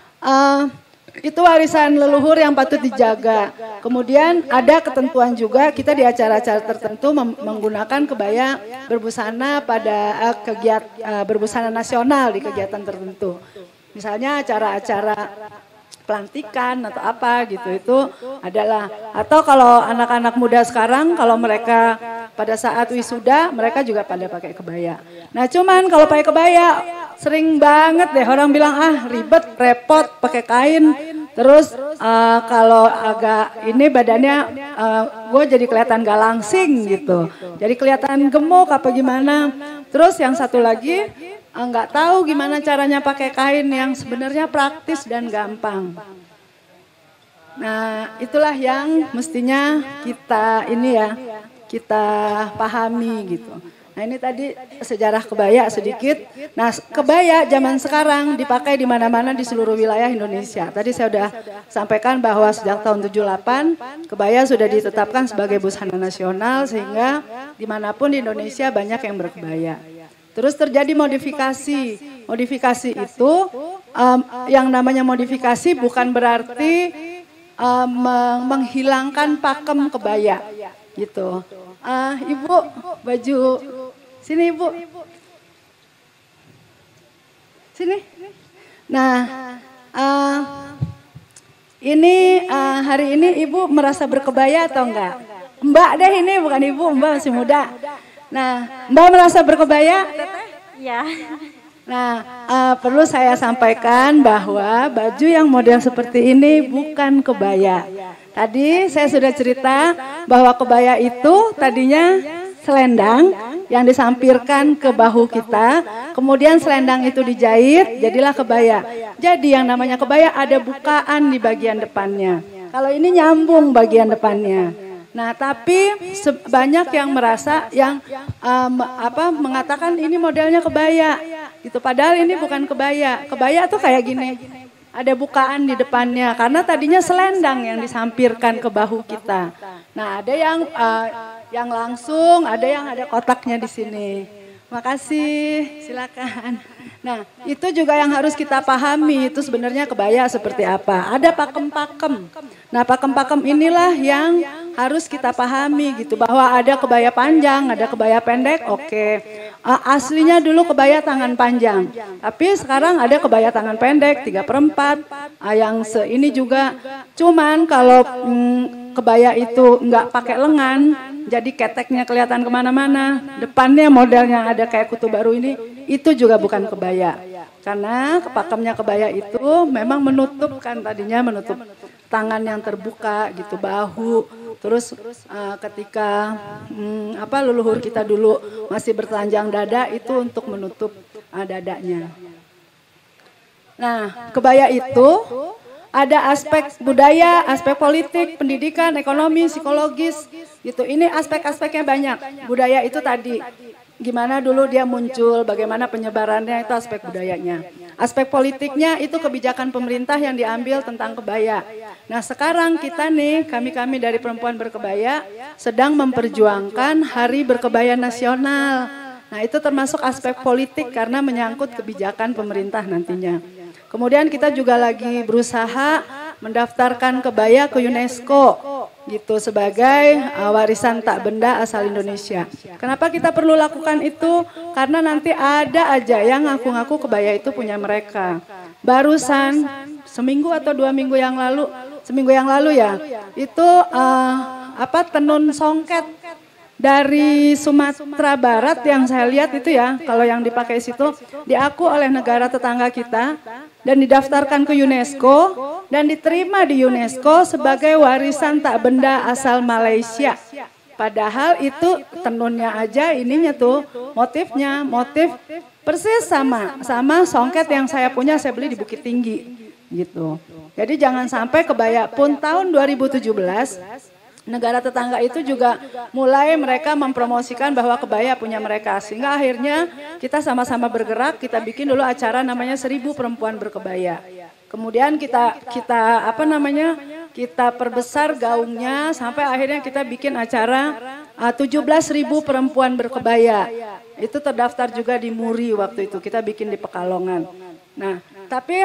itu warisan leluhur yang patut dijaga. Kemudian ada ketentuan juga kita di acara-acara tertentu menggunakan kebaya berbusana pada kegiatan berbusana nasional di kegiatan tertentu. Misalnya acara-acara pelantikan atau apa gitu itu adalah, atau kalau anak-anak muda sekarang kalau mereka pada saat wisuda mereka juga pada pakai kebaya. Nah cuman kalau pakai kebaya sering banget deh orang bilang ribet, repot pakai kain, terus kalau agak ini badannya gue jadi kelihatan gak langsing gitu, jadi kelihatan gemuk apa gimana. Terus yang satu lagi nggak tahu gimana caranya pakai kain yang sebenarnya praktis dan gampang. Nah itulah yang mestinya kita ini ya kita pahami gitu. Nah ini tadi sejarah kebaya sedikit. Nah kebaya zaman sekarang dipakai di mana-mana di seluruh wilayah Indonesia. Tadi saya sudah sampaikan bahwa sejak tahun 78 kebaya sudah ditetapkan sebagai busana nasional sehingga dimanapun di Indonesia banyak yang berkebaya. Terus terjadi modifikasi. Modifikasi itu yang namanya modifikasi bukan berarti menghilangkan pakem kebaya gitu. Ibu baju sini Ibu. Sini. Nah, ini hari ini Ibu merasa berkebaya atau enggak? Mbak deh ini bukan Ibu, Mbak masih muda. Nah, Mbak merasa berkebaya? Ya. Nah, perlu saya sampaikan bahwa baju yang model seperti ini bukan kebaya. Tadi saya sudah cerita bahwa kebaya itu tadinya selendang yang disampirkan ke bahu kita, kemudian selendang itu dijahit, jadilah kebaya. Jadi yang namanya kebaya ada bukaan di bagian depannya. Kalau ini nyambung bagian depannya. Nah, tapi banyak yang merasa yang mengatakan ini modelnya kebaya gitu. Padahal ini bukan kebaya. Kebaya tuh kayak gini. Ada bukaan di depannya karena tadinya selendang yang disampirkan ke bahu kita. Nah, ada yang langsung, ada yang ada kotaknya di sini. Makasih, silakan. Nah, itu juga yang harus kita pahami, itu sebenarnya kebaya seperti apa. Ada pakem-pakem. Nah, pakem-pakem inilah yang harus kita pahami gitu, bahwa ada kebaya panjang, ada kebaya pendek, oke. Aslinya dulu kebaya tangan panjang, tapi sekarang ada kebaya tangan pendek, 3/4, yang ini juga. Cuman kalau kebaya itu nggak pakai lengan, jadi keteknya kelihatan kemana-mana, depannya modelnya ada kayak kutu baru ini, itu juga bukan kebaya. Karena pakemnya kebaya itu memang menutup, kan tadinya menutup tangan yang terbuka gitu, bahu. Terus ketika leluhur kita dulu masih bertelanjang dada, itu untuk menutup dadanya. Nah, kebaya itu ada aspek budaya, aspek politik, pendidikan, ekonomi, psikologis gitu. Ini aspek-aspeknya banyak. Budaya itu tadi, gimana dulu dia muncul, bagaimana penyebarannya, itu aspek budayanya. Aspek politiknya itu kebijakan pemerintah yang diambil tentang kebaya. Nah, sekarang kita nih, kami dari Perempuan Berkebaya sedang memperjuangkan Hari Berkebaya Nasional. Nah, itu termasuk aspek politik karena menyangkut kebijakan pemerintah nantinya. Kemudian kita juga lagi berusaha mendaftarkan kebaya ke UNESCO gitu sebagai warisan tak benda asal Indonesia. Kenapa kita perlu lakukan itu? Karena nanti ada aja yang ngaku-ngaku kebaya itu punya mereka. Barusan seminggu atau 2 minggu yang lalu, ya, itu tenun songket dari Sumatera Barat yang saya lihat itu ya, kalau yang dipakai situ diaku oleh negara tetangga kita dan didaftarkan ke UNESCO dan diterima di UNESCO sebagai warisan tak benda asal Malaysia. Padahal itu tenunnya aja, ininya tuh motif persis sama songket yang saya punya, saya beli di Bukit Tinggi gitu. Jadi jangan sampai kebaya pun tahun 2017 negara tetangga itu juga mulai mereka mempromosikan bahwa kebaya punya mereka. Sehingga akhirnya kita sama-sama bergerak, kita bikin dulu acara namanya 1000 Perempuan Berkebaya. Kemudian kita perbesar gaungnya sampai akhirnya kita bikin acara 17.000 Perempuan Berkebaya. Itu terdaftar juga di Muri waktu itu, kita bikin di Pekalongan. Nah, tapi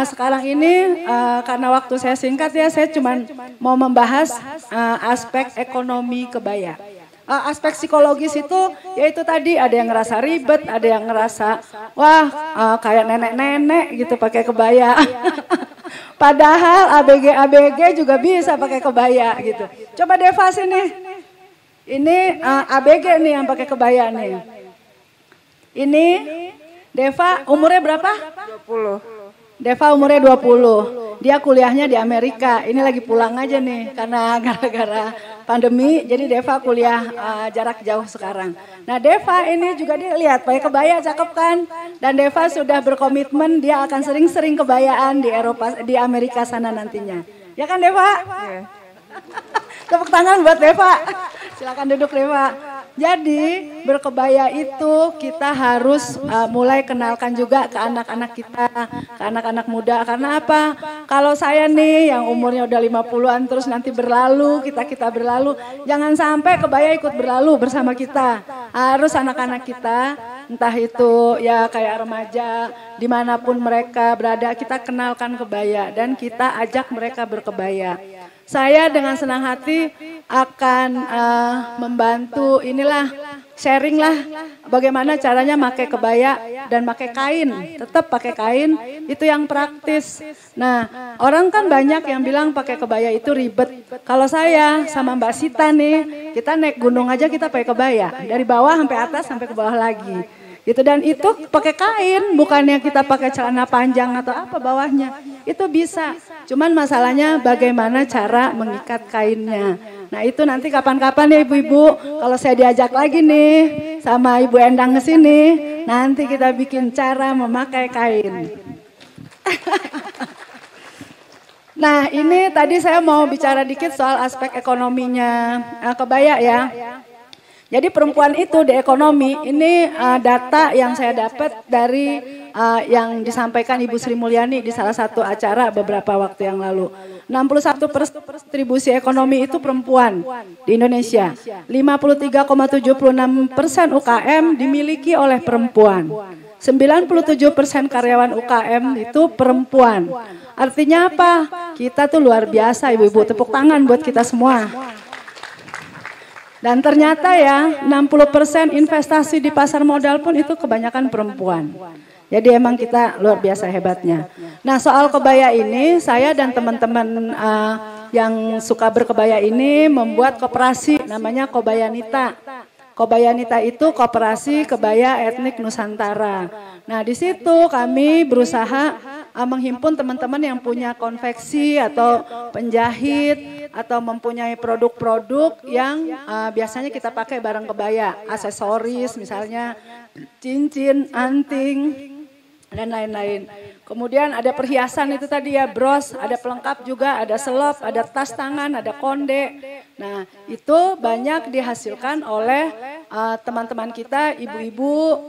sekarang ini karena waktu saya singkat ya, saya cuma mau membahas aspek ekonomi kebaya. Aspek psikologis itu yaitu tadi ada yang ngerasa ribet, ada yang ngerasa kayak nenek-nenek gitu pakai kebaya. Padahal ABG juga bisa pakai kebaya gitu. Coba Deva sini. Ini ABG nih yang pakai kebaya nih. Ini Deva umurnya berapa? 20. Deva umurnya 20. Dia kuliahnya di Amerika. Ini lagi pulang aja nih karena gara-gara pandemi. Jadi Deva kuliah jarak jauh sekarang. Nah, Deva ini juga dia lihat pakai kebaya cakep kan? Dan Deva sudah berkomitmen dia akan sering-sering kebayaan di Eropa, di Amerika sana nantinya. Ya kan Deva? Yeah. Tepuk tangan buat Deva. Silakan duduk Deva. Jadi berkebaya itu kita harus mulai kenalkan juga ke anak-anak kita, ke anak-anak muda. Karena apa? Kalau saya nih yang umurnya udah 50-an terus nanti berlalu, kita berlalu, jangan sampai kebaya ikut berlalu bersama kita. Harus anak-anak kita, entah itu ya kayak remaja, dimanapun mereka berada, kita kenalkan kebaya dan kita ajak mereka berkebaya. Saya dengan senang hati akan membantu sharing lah bagaimana caranya pakai kebaya dan pakai kain, tetap pakai kain itu yang praktis. Nah, orang kan banyak yang bilang pakai kebaya itu ribet. Kalau saya sama Mbak Sita nih, kita naik gunung aja kita pakai kebaya, dari bawah sampai atas sampai ke bawah lagi. Gitu, dan itu pakai kain, bukannya kita pakai celana panjang atau apa bawahnya. Itu bisa. Cuman masalahnya bagaimana cara mengikat kainnya. Nah, itu nanti kapan-kapan ya ibu-ibu, kalau saya diajak lagi nih sama Ibu Endang ke sini, nanti kita bikin cara memakai kain. Nah, ini tadi saya mau bicara dikit soal aspek ekonominya kebaya ya. Jadi perempuan itu di ekonomi, ini data yang saya dapat dari yang disampaikan Ibu Sri Mulyani di salah satu acara beberapa waktu yang lalu. 61% kontribusi ekonomi itu perempuan di Indonesia. 53,76% UKM dimiliki oleh perempuan. 97% karyawan UKM itu perempuan. Artinya apa? Kita tuh luar biasa ibu-ibu, tepuk tangan buat kita semua. Dan ternyata ya 60% investasi di pasar modal pun itu kebanyakan perempuan. Jadi emang kita luar biasa hebatnya. Nah soal kebaya ini saya dan teman-teman yang suka berkebaya ini membuat koperasi namanya Kobayanita. Kobayanita itu koperasi kebaya etnik Nusantara. Nah di situ kami berusaha menghimpun teman-teman yang punya konveksi atau penjahit atau mempunyai produk-produk yang biasanya kita pakai barang kebaya, aksesoris misalnya cincin, anting dan lain-lain. Kemudian ada perhiasan itu tadi ya, bros, ada pelengkap juga, ada selop, ada tas tangan, ada konde. Nah itu banyak dihasilkan oleh teman-teman kita, ibu-ibu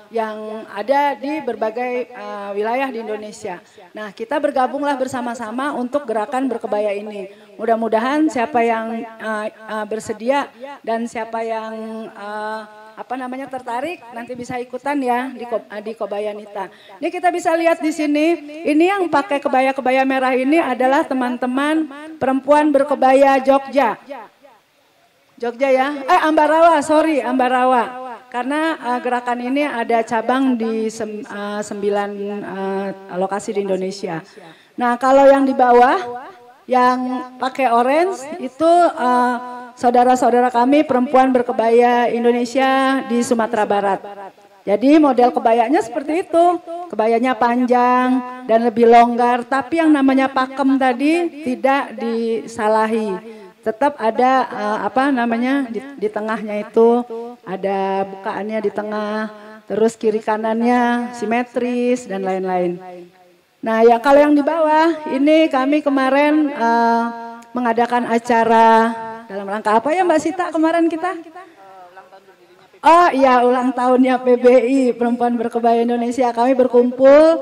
yang ada di berbagai wilayah di Indonesia. Nah kita bergabunglah bersama-sama untuk gerakan berkebaya ini. Mudah-mudahan siapa yang bersedia dan siapa yang tertarik nanti bisa ikutan ya di Kobayanita. Ini kita bisa lihat di sini, ini yang pakai kebaya-kebaya merah ini adalah teman-teman perempuan berkebaya Jogja. Jogja ya, Ambarawa, Ambarawa. Karena gerakan ini ada cabang di 9 lokasi di Indonesia. Nah kalau yang di bawah, yang pakai orange itu saudara-saudara kami perempuan berkebaya Indonesia di Sumatera Barat. Jadi model kebayanya seperti itu, kebayanya panjang dan lebih longgar, tapi yang namanya pakem tadi tidak disalahi. Tetap ada di tengahnya itu ada bukaannya di tengah, terus kiri kanannya simetris dan lain-lain. Nah ya kalau yang di bawah ini kami kemarin mengadakan acara dalam rangka apa ya Mbak Sita kemarin kita? Oh iya ulang tahunnya PBI Perempuan Berkebaya Indonesia. Kami berkumpul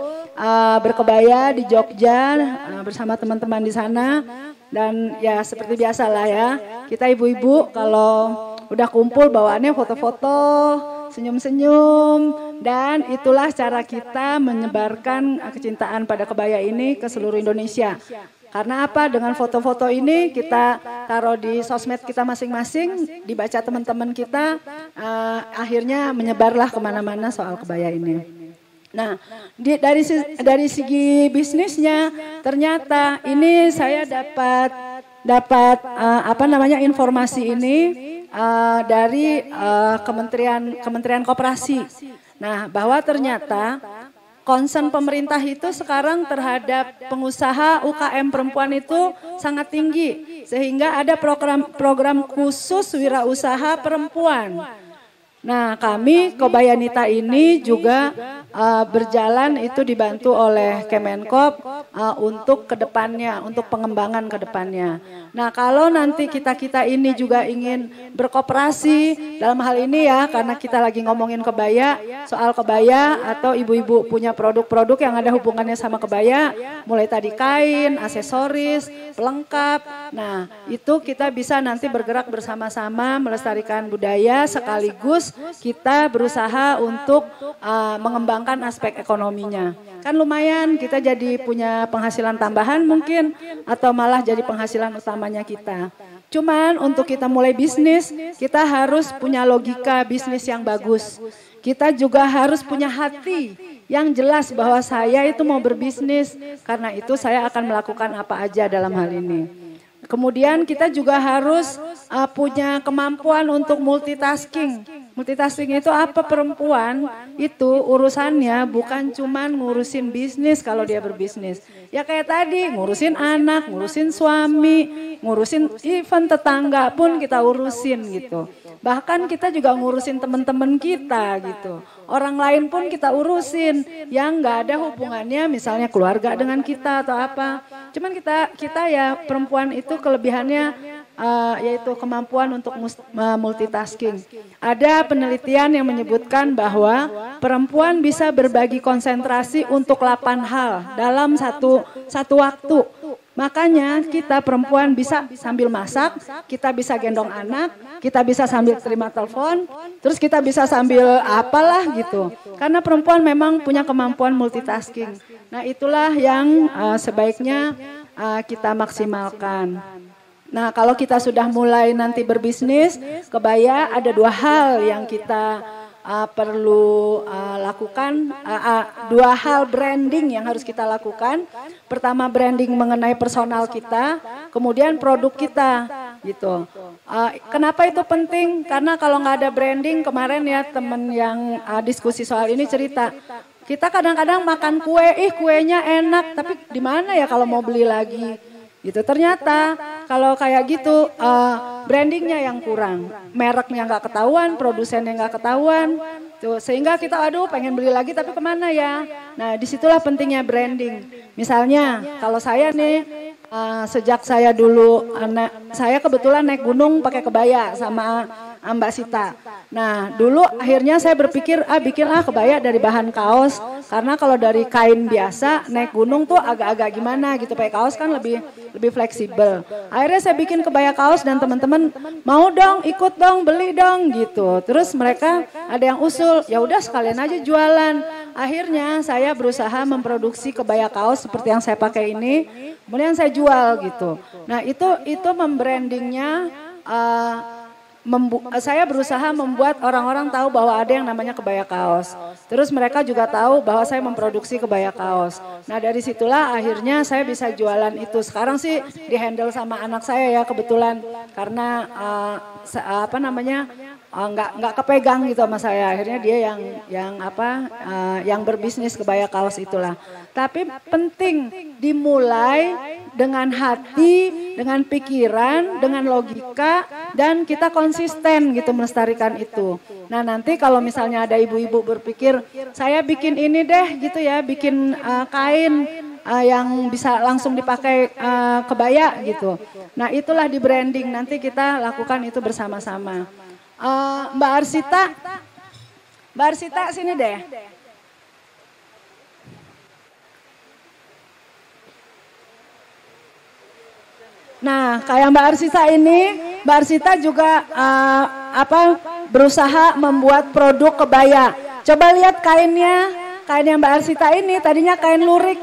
berkebaya di Jogja bersama teman-teman di sana. Dan ya seperti biasa lah ya, kita ibu-ibu kalau udah kumpul bawaannya foto-foto, senyum-senyum. Dan itulah cara kita menyebarkan kecintaan pada kebaya ini ke seluruh Indonesia. Karena apa? Dengan foto-foto ini kita taruh di sosmed kita masing-masing, dibaca teman-teman kita, akhirnya menyebarlah kemana-mana soal kebaya ini. Nah, dari segi bisnisnya ternyata ini saya dapat informasi ini dari Kementerian Koperasi. Nah, bahwa ternyata concern pemerintah itu sekarang terhadap pengusaha UKM perempuan itu sangat tinggi, sehingga ada program khusus wirausaha perempuan. Nah, kami Kobayanita ini juga berjalan itu dibantu oleh Kemenkop untuk kedepannya, untuk pengembangan kedepannya. Nah, kalau nanti kita ini juga ingin berkoperasi dalam hal ini ya, karena kita lagi ngomongin kebaya, soal kebaya atau ibu-ibu punya produk-produk yang ada hubungannya sama kebaya, mulai tadi kain, aksesoris, pelengkap. Nah, itu kita bisa nanti bergerak bersama-sama melestarikan budaya sekaligus kita berusaha untuk mengembangkan aspek ekonominya. Kan lumayan kita jadi punya penghasilan tambahan mungkin atau malah jadi penghasilan utamanya kita. Cuman untuk kita mulai bisnis, kita harus punya logika bisnis yang bagus. Kita juga harus punya hati yang jelas bahwa saya itu mau berbisnis, karena itu saya akan melakukan apa aja dalam hal ini. Kemudian kita juga harus punya kemampuan untuk multitasking. Multitasking itu apa? Perempuan itu urusannya bukan cuman ngurusin bisnis kalau dia berbisnis. Ya kayak tadi, ngurusin anak, ngurusin suami, ngurusin even tetangga pun kita urusin gitu. Bahkan kita juga ngurusin teman-teman kita gitu. Orang lain pun kita urusin yang nggak ada hubungannya misalnya keluarga dengan kita atau apa. Cuman kita ya perempuan itu kelebihannya yaitu kemampuan untuk multitasking. Ada penelitian yang menyebutkan bahwa perempuan bisa berbagi konsentrasi untuk 8 hal dalam satu waktu. Makanya kita perempuan bisa sambil masak, kita bisa gendong anak, kita bisa sambil terima telepon, terus kita bisa sambil apalah gitu. Karena perempuan memang punya kemampuan multitasking. Nah itulah yang sebaiknya kita maksimalkan. Nah kalau kita sudah mulai nanti berbisnis, kebaya ada 2 hal yang kita perlu lakukan, 2 hal branding yang harus kita lakukan. Pertama branding mengenai personal kita, kemudian produk kita gitu. Kenapa itu penting? Karena kalau nggak ada branding, kemarin ya teman yang diskusi soal ini cerita, kita kadang-kadang makan kue, kuenya enak, tapi di mana ya kalau mau beli lagi? Gitu. Ternyata kalau kayak gitu brandingnya yang kurang, mereknya nggak ketahuan, produsennya nggak ketahuan, tuh, sehingga kita aduh pengen beli lagi tapi kemana ya? Nah disitulah pentingnya branding. Misalnya kalau saya nih sejak saya dulu saya kebetulan naik gunung pakai kebaya sama Mbak Sita. Nah dulu akhirnya saya berpikir bikinlah kebaya dari bahan kaos, karena kalau dari kain biasa naik gunung tuh agak-agak gimana gitu, pakai kaos kan lebih fleksibel. Akhirnya saya bikin kebaya kaos dan teman-teman mau dong, ikut dong, beli dong gitu. Terus mereka ada yang usul, ya udah sekalian aja jualan. Akhirnya saya berusaha memproduksi kebaya kaos seperti yang saya pakai ini, kemudian saya jual gitu. Nah itu membrandingnya. Saya berusaha membuat orang-orang tahu bahwa ada yang namanya kebaya kaos. Terus mereka juga tahu bahwa saya memproduksi kebaya kaos. Nah dari situlah akhirnya saya bisa jualan itu. Sekarang sih dihandle sama anak saya ya kebetulan, karena nggak kepegang gitu sama saya. Akhirnya dia yang berbisnis kebaya kaos itulah. Tapi penting dimulai dengan hati, dengan pikiran, dengan logika, dan kita konsisten gitu melestarikan itu. Nah nanti kalau misalnya ada ibu-ibu berpikir, saya bikin ini deh gitu ya, bikin kain yang bisa langsung dipakai kebaya gitu. Nah itulah di branding, nanti kita lakukan itu bersama-sama. Mbak Arsita sini deh. Nah, kayak Mbak Arsita juga berusaha membuat produk kebaya. Coba lihat kainnya, kain yang Mbak Arsita ini tadinya kain lurik,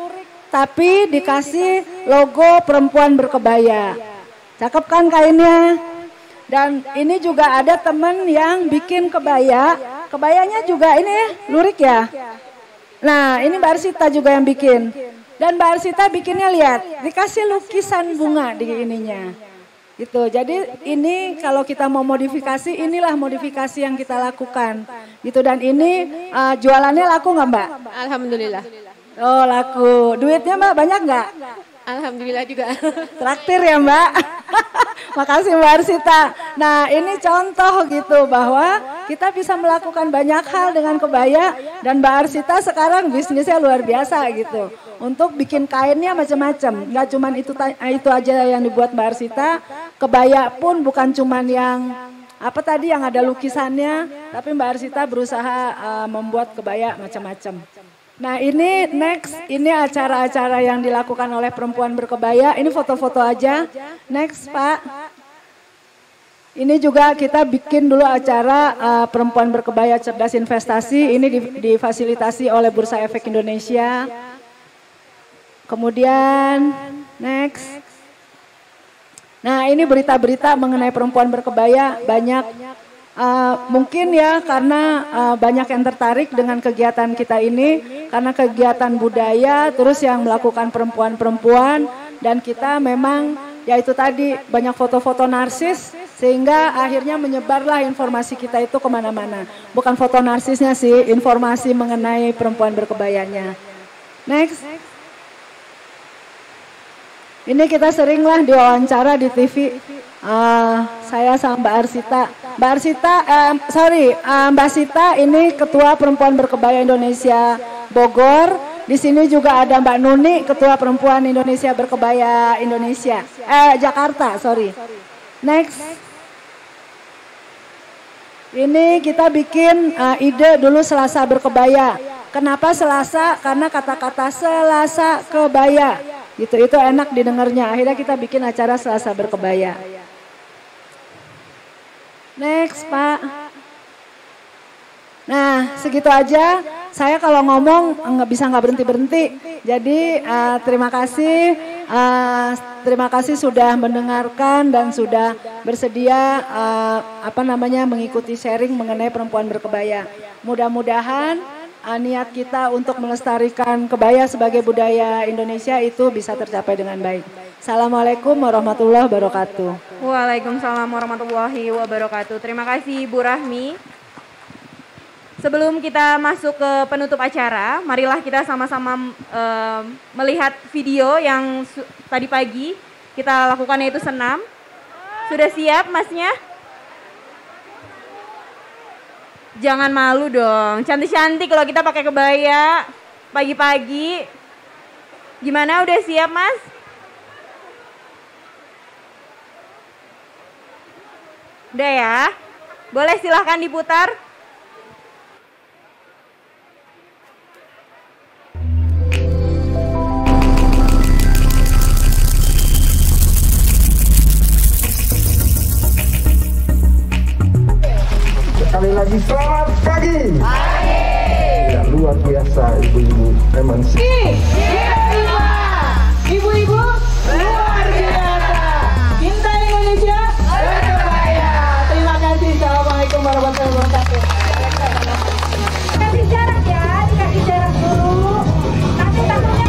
tapi dikasih logo perempuan berkebaya. Cakep kan kainnya? Dan ini juga ada temen yang bikin kebaya, kebayanya juga ini lurik ya. Nah, ini Mbak Arsita juga yang bikin. Dan Mbak Arsita bikinnya lihat, dikasih lukisan bunga di ininya. Gitu. Jadi ini kalau kita mau modifikasi, inilah modifikasi yang kita lakukan. Gitu, dan ini jualannya laku nggak Mbak? Alhamdulillah. Oh laku. Duitnya Mbak banyak nggak? Alhamdulillah juga. Traktir ya Mbak. Makasih Mbak Arsita. Nah ini contoh gitu bahwa kita bisa melakukan banyak hal dengan kebaya, dan Mbak Arsita sekarang bisnisnya luar biasa gitu. Untuk bikin kainnya macam-macam, nggak cuman itu aja yang dibuat Mbak Arsita. Kebaya pun bukan cuman yang yang ada lukisannya, tapi Mbak Arsita berusaha membuat kebaya macam-macam. Nah ini next, ini acara-acara yang dilakukan oleh perempuan berkebaya. Ini foto-foto aja. Next Pak. Ini juga kita bikin dulu acara perempuan berkebaya cerdas investasi. Ini difasilitasi oleh Bursa Efek Indonesia. Kemudian next. Nah ini berita-berita mengenai perempuan berkebaya banyak. Mungkin ya karena banyak yang tertarik dengan kegiatan kita ini, karena kegiatan budaya terus yang melakukan perempuan-perempuan, dan kita memang ya itu tadi banyak foto-foto narsis Sehingga akhirnya menyebarlah informasi kita itu kemana-mana. Bukan foto narsisnya sih, informasi mengenai perempuan berkebayanya. Next. Ini kita seringlah diwawancara di TV. Saya sama Mbak Arsita. Mbak Sita ini Ketua Perempuan Berkebaya Indonesia Bogor. Di sini juga ada Mbak Nuni, Ketua Perempuan Indonesia Berkebaya Indonesia. Jakarta, sorry. Next. Ini kita bikin ide dulu Selasa Berkebaya. Kenapa Selasa? Karena kata-kata Selasa Kebaya. Gitu, itu enak didengarnya. Akhirnya kita bikin acara Selasa Berkebaya. Next, Pak. Nah, segitu aja. Saya kalau ngomong nggak berhenti-berhenti. Jadi terima kasih sudah mendengarkan dan sudah bersedia mengikuti sharing mengenai perempuan berkebaya. Mudah-mudahan niat kita untuk melestarikan kebaya sebagai budaya Indonesia itu bisa tercapai dengan baik. Assalamualaikum warahmatullahi wabarakatuh. Waalaikumsalam warahmatullahi wabarakatuh. Terima kasih Bu Rahmi. Sebelum kita masuk ke penutup acara, marilah kita sama-sama melihat video yang tadi pagi kita lakukan, yaitu senam. Sudah siap Masnya? Jangan malu dong, cantik-cantik kalau kita pakai kebaya pagi-pagi. Gimana, udah siap Mas? Udah ya? Boleh silahkan diputar. Sekali lagi selamat pagi. Ya, luar biasa ibu-ibu, memang Ibu-ibu luar biasa. Cinta Indonesia berkebaya. Terima kasih. Assalamualaikum warahmatullahi wabarakatuh. Kasih jarak ya, dikasih jarak dulu. Nanti takutnya.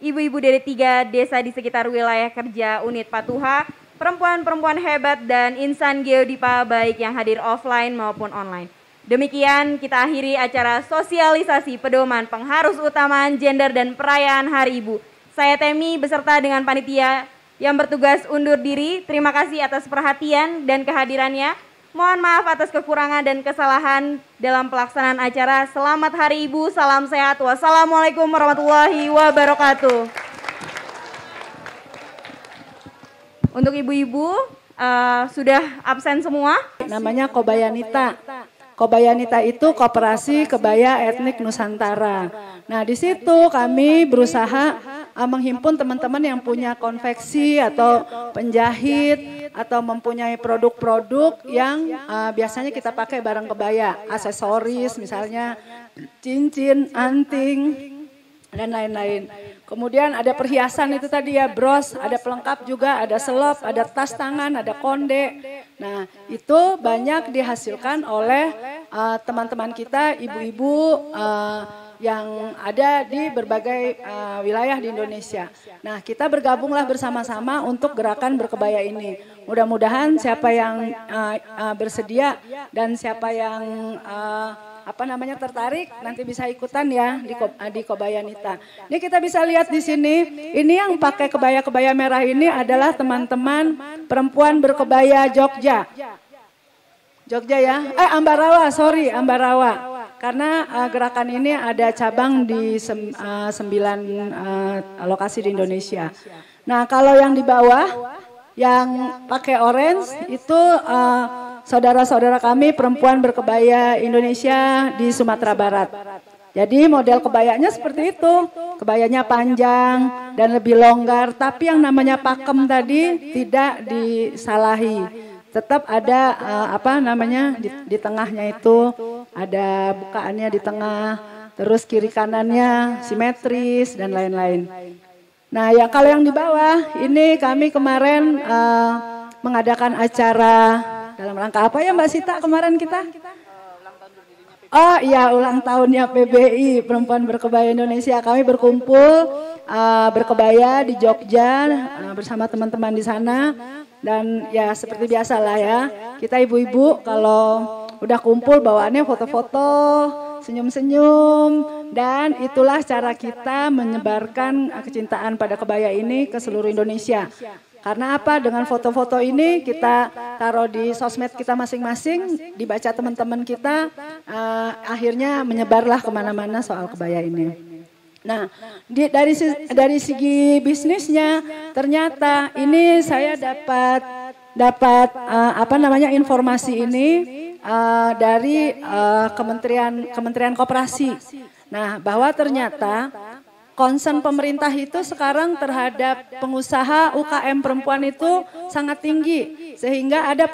ibu-ibu dari 3 desa di sekitar wilayah kerja unit Patuha, perempuan-perempuan hebat dan insan Geodipa baik yang hadir offline maupun online. Demikian kita akhiri acara sosialisasi pedoman pengharus utamaan gender dan perayaan Hari Ibu. Saya Temi beserta dengan panitia yang bertugas undur diri. Terima kasih atas perhatian dan kehadirannya. Mohon maaf atas kekurangan dan kesalahan dalam pelaksanaan acara. Selamat Hari Ibu, salam sehat. Wassalamualaikum warahmatullahi wabarakatuh. Untuk ibu-ibu sudah absen semua. Namanya Kobayanita. Kobayanita itu Koperasi Kebaya Etnik Nusantara. Nah, di situ kami berusaha menghimpun teman-teman yang punya konveksi atau penjahit atau mempunyai produk-produk yang biasanya kita pakai barang kebaya, aksesoris misalnya cincin, anting, dan lain-lain. Kemudian ada perhiasan itu tadi ya, bros, ada pelengkap juga, ada selop, ada tas tangan, ada konde. Nah, itu banyak dihasilkan oleh teman-teman kita, ibu-ibu yang ada di berbagai wilayah di Indonesia. Nah, kita bergabunglah bersama-sama untuk gerakan berkebaya ini. Mudah-mudahan siapa yang bersedia dan siapa yang tertarik nanti bisa ikutan ya di Kobayanita. Ini kita bisa lihat di sini, ini yang pakai kebaya-kebaya merah ini adalah teman-teman perempuan berkebaya Jogja. Jogja ya, Ambarawa. Karena gerakan ini ada cabang di 9 lokasi di Indonesia. Nah, kalau yang di bawah yang pakai orange itu saudara-saudara kami perempuan berkebaya Indonesia di Sumatera Barat. Jadi model kebayanya seperti itu, kebayanya panjang dan lebih longgar, tapi yang namanya pakem tadi tidak disalahi. Tetap ada di tengahnya itu ada bukaannya di tengah, terus kiri kanannya simetris dan lain-lain. Nah, ya kalau yang di bawah ini kami kemarin mengadakan acara dalam rangka apa ya Mbak Sita kemarin kita? Oh iya, ulang tahunnya PBI, Perempuan Berkebaya Indonesia. Kami berkumpul berkebaya di Jogja bersama teman-teman di sana. Dan ya seperti biasa lah ya, kita ibu-ibu kalau udah kumpul bawaannya foto-foto, senyum-senyum. Dan itulah cara kita menyebarkan kecintaan pada kebaya ini ke seluruh Indonesia. Karena apa? Dengan foto-foto ini kita taruh di sosmed kita masing-masing, dibaca teman-teman kita, akhirnya menyebarlah kemana-mana soal kebaya ini. Nah, dari segi bisnisnya ternyata ini saya dapat informasi ini dari Kementerian Koperasi. Nah, bahwa ternyata concern pemerintah itu sekarang terhadap pengusaha UKM perempuan itu sangat tinggi, sehingga ada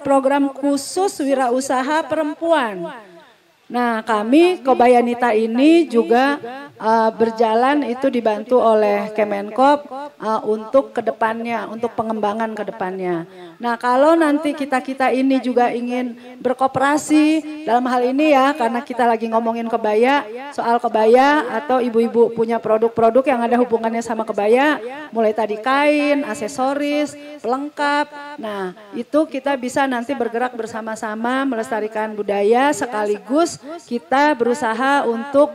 program khusus wirausaha perempuan. Nah, kami Kobayanita ini juga berjalan itu dibantu oleh Kemenkop untuk kedepannya, untuk pengembangan kedepannya. Nah, kalau nanti kita ini juga ingin berkooperasi dalam hal ini ya, karena kita lagi ngomongin kebaya, soal kebaya atau ibu-ibu punya produk-produk yang ada hubungannya sama kebaya, mulai tadi kain, aksesoris, pelengkap. Nah, itu kita bisa nanti bergerak bersama-sama melestarikan budaya sekaligus kita berusaha untuk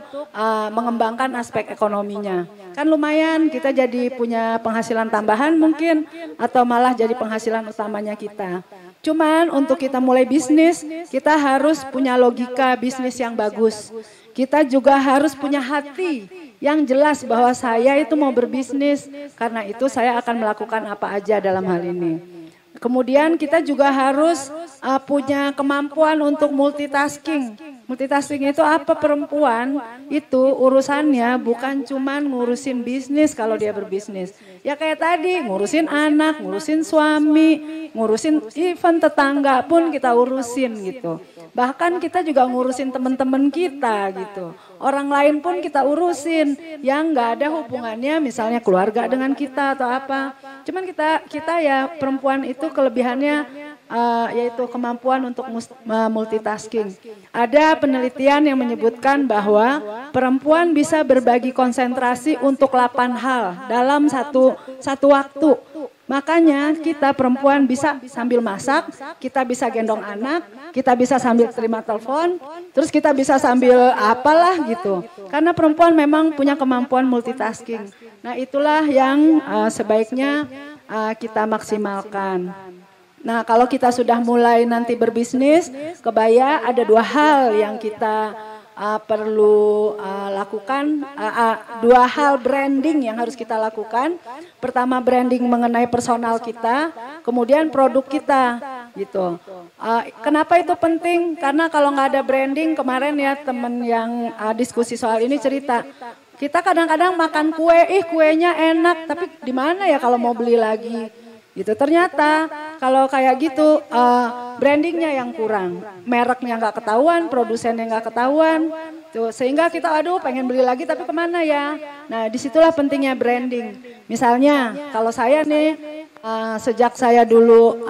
mengembangkan aspek ekonominya. Kan lumayan kita jadi punya penghasilan tambahan mungkin atau malah jadi penghasilan utamanya kita. Cuman untuk kita mulai bisnis, kita harus punya logika bisnis yang bagus. Kita juga harus punya hati yang jelas bahwa saya itu mau berbisnis, karena itu saya akan melakukan apa aja dalam hal ini. Kemudian kita juga harus punya kemampuan untuk multitasking. Multitasking itu apa? Perempuan itu urusannya bukan cuman ngurusin bisnis kalau dia berbisnis. Ya kayak tadi ngurusin anak, ngurusin suami, ngurusin event tetangga pun kita urusin gitu. Bahkan kita juga ngurusin teman-teman kita gitu. Orang lain pun kita urusin yang nggak ada hubungannya misalnya keluarga dengan kita atau apa. Cuman kita ya perempuan itu kelebihannya yaitu kemampuan untuk multitasking. Ada penelitian yang menyebutkan bahwa perempuan bisa berbagi konsentrasi untuk 8 hal dalam satu waktu. Makanya kita perempuan bisa sambil masak, kita bisa gendong anak, kita bisa sambil terima telepon, terus kita bisa sambil apalah gitu. Karena perempuan memang punya kemampuan multitasking. Nah itulah yang sebaiknya kita maksimalkan. Nah kalau kita sudah mulai nanti berbisnis, kebaya ada 2 hal yang kita perlu lakukan, 2 hal branding yang harus kita lakukan. Pertama branding mengenai personal kita, kemudian produk kita gitu. Kenapa itu penting? Karena kalau nggak ada branding, kemarin ya temen yang diskusi soal ini cerita, kita kadang-kadang makan kue, kuenya enak, tapi di mana ya kalau mau beli lagi? Gitu. Ternyata kalau kayak gitu brandingnya yang kurang, mereknya nggak ketahuan, produsennya nggak ketahuan, tuh, sehingga kita pengen beli lagi tapi kemana ya? Nah disitulah pentingnya branding. Misalnya kalau saya nih sejak saya dulu,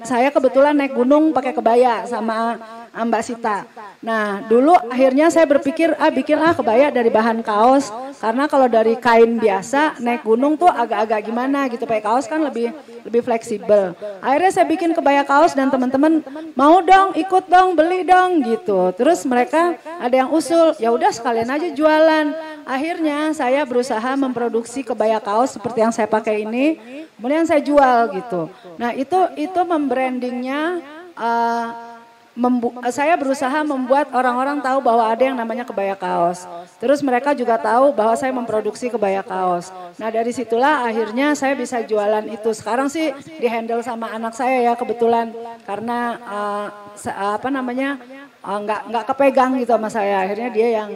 saya kebetulan naik gunung pakai kebaya sama Mbak Sita. Nah dulu akhirnya saya berpikir bikinlah kebaya dari bahan kaos, karena kalau dari kain biasa naik gunung tuh agak-agak gimana gitu, pakai kaos kan lebih fleksibel. Akhirnya saya bikin kebaya kaos dan teman-teman mau dong, ikut dong, beli dong gitu. Terus mereka ada yang usul, ya udah sekalian aja jualan. Akhirnya saya berusaha memproduksi kebaya kaos seperti yang saya pakai ini, kemudian saya jual gitu. Nah itu membrandingnya. Saya berusaha membuat orang-orang tahu bahwa ada yang namanya kebaya kaos. Terus mereka juga tahu bahwa saya memproduksi kebaya kaos. Nah dari situlah akhirnya saya bisa jualan itu. Sekarang sih dihandle sama anak saya ya kebetulan, karena nggak kepegang gitu sama saya. Akhirnya dia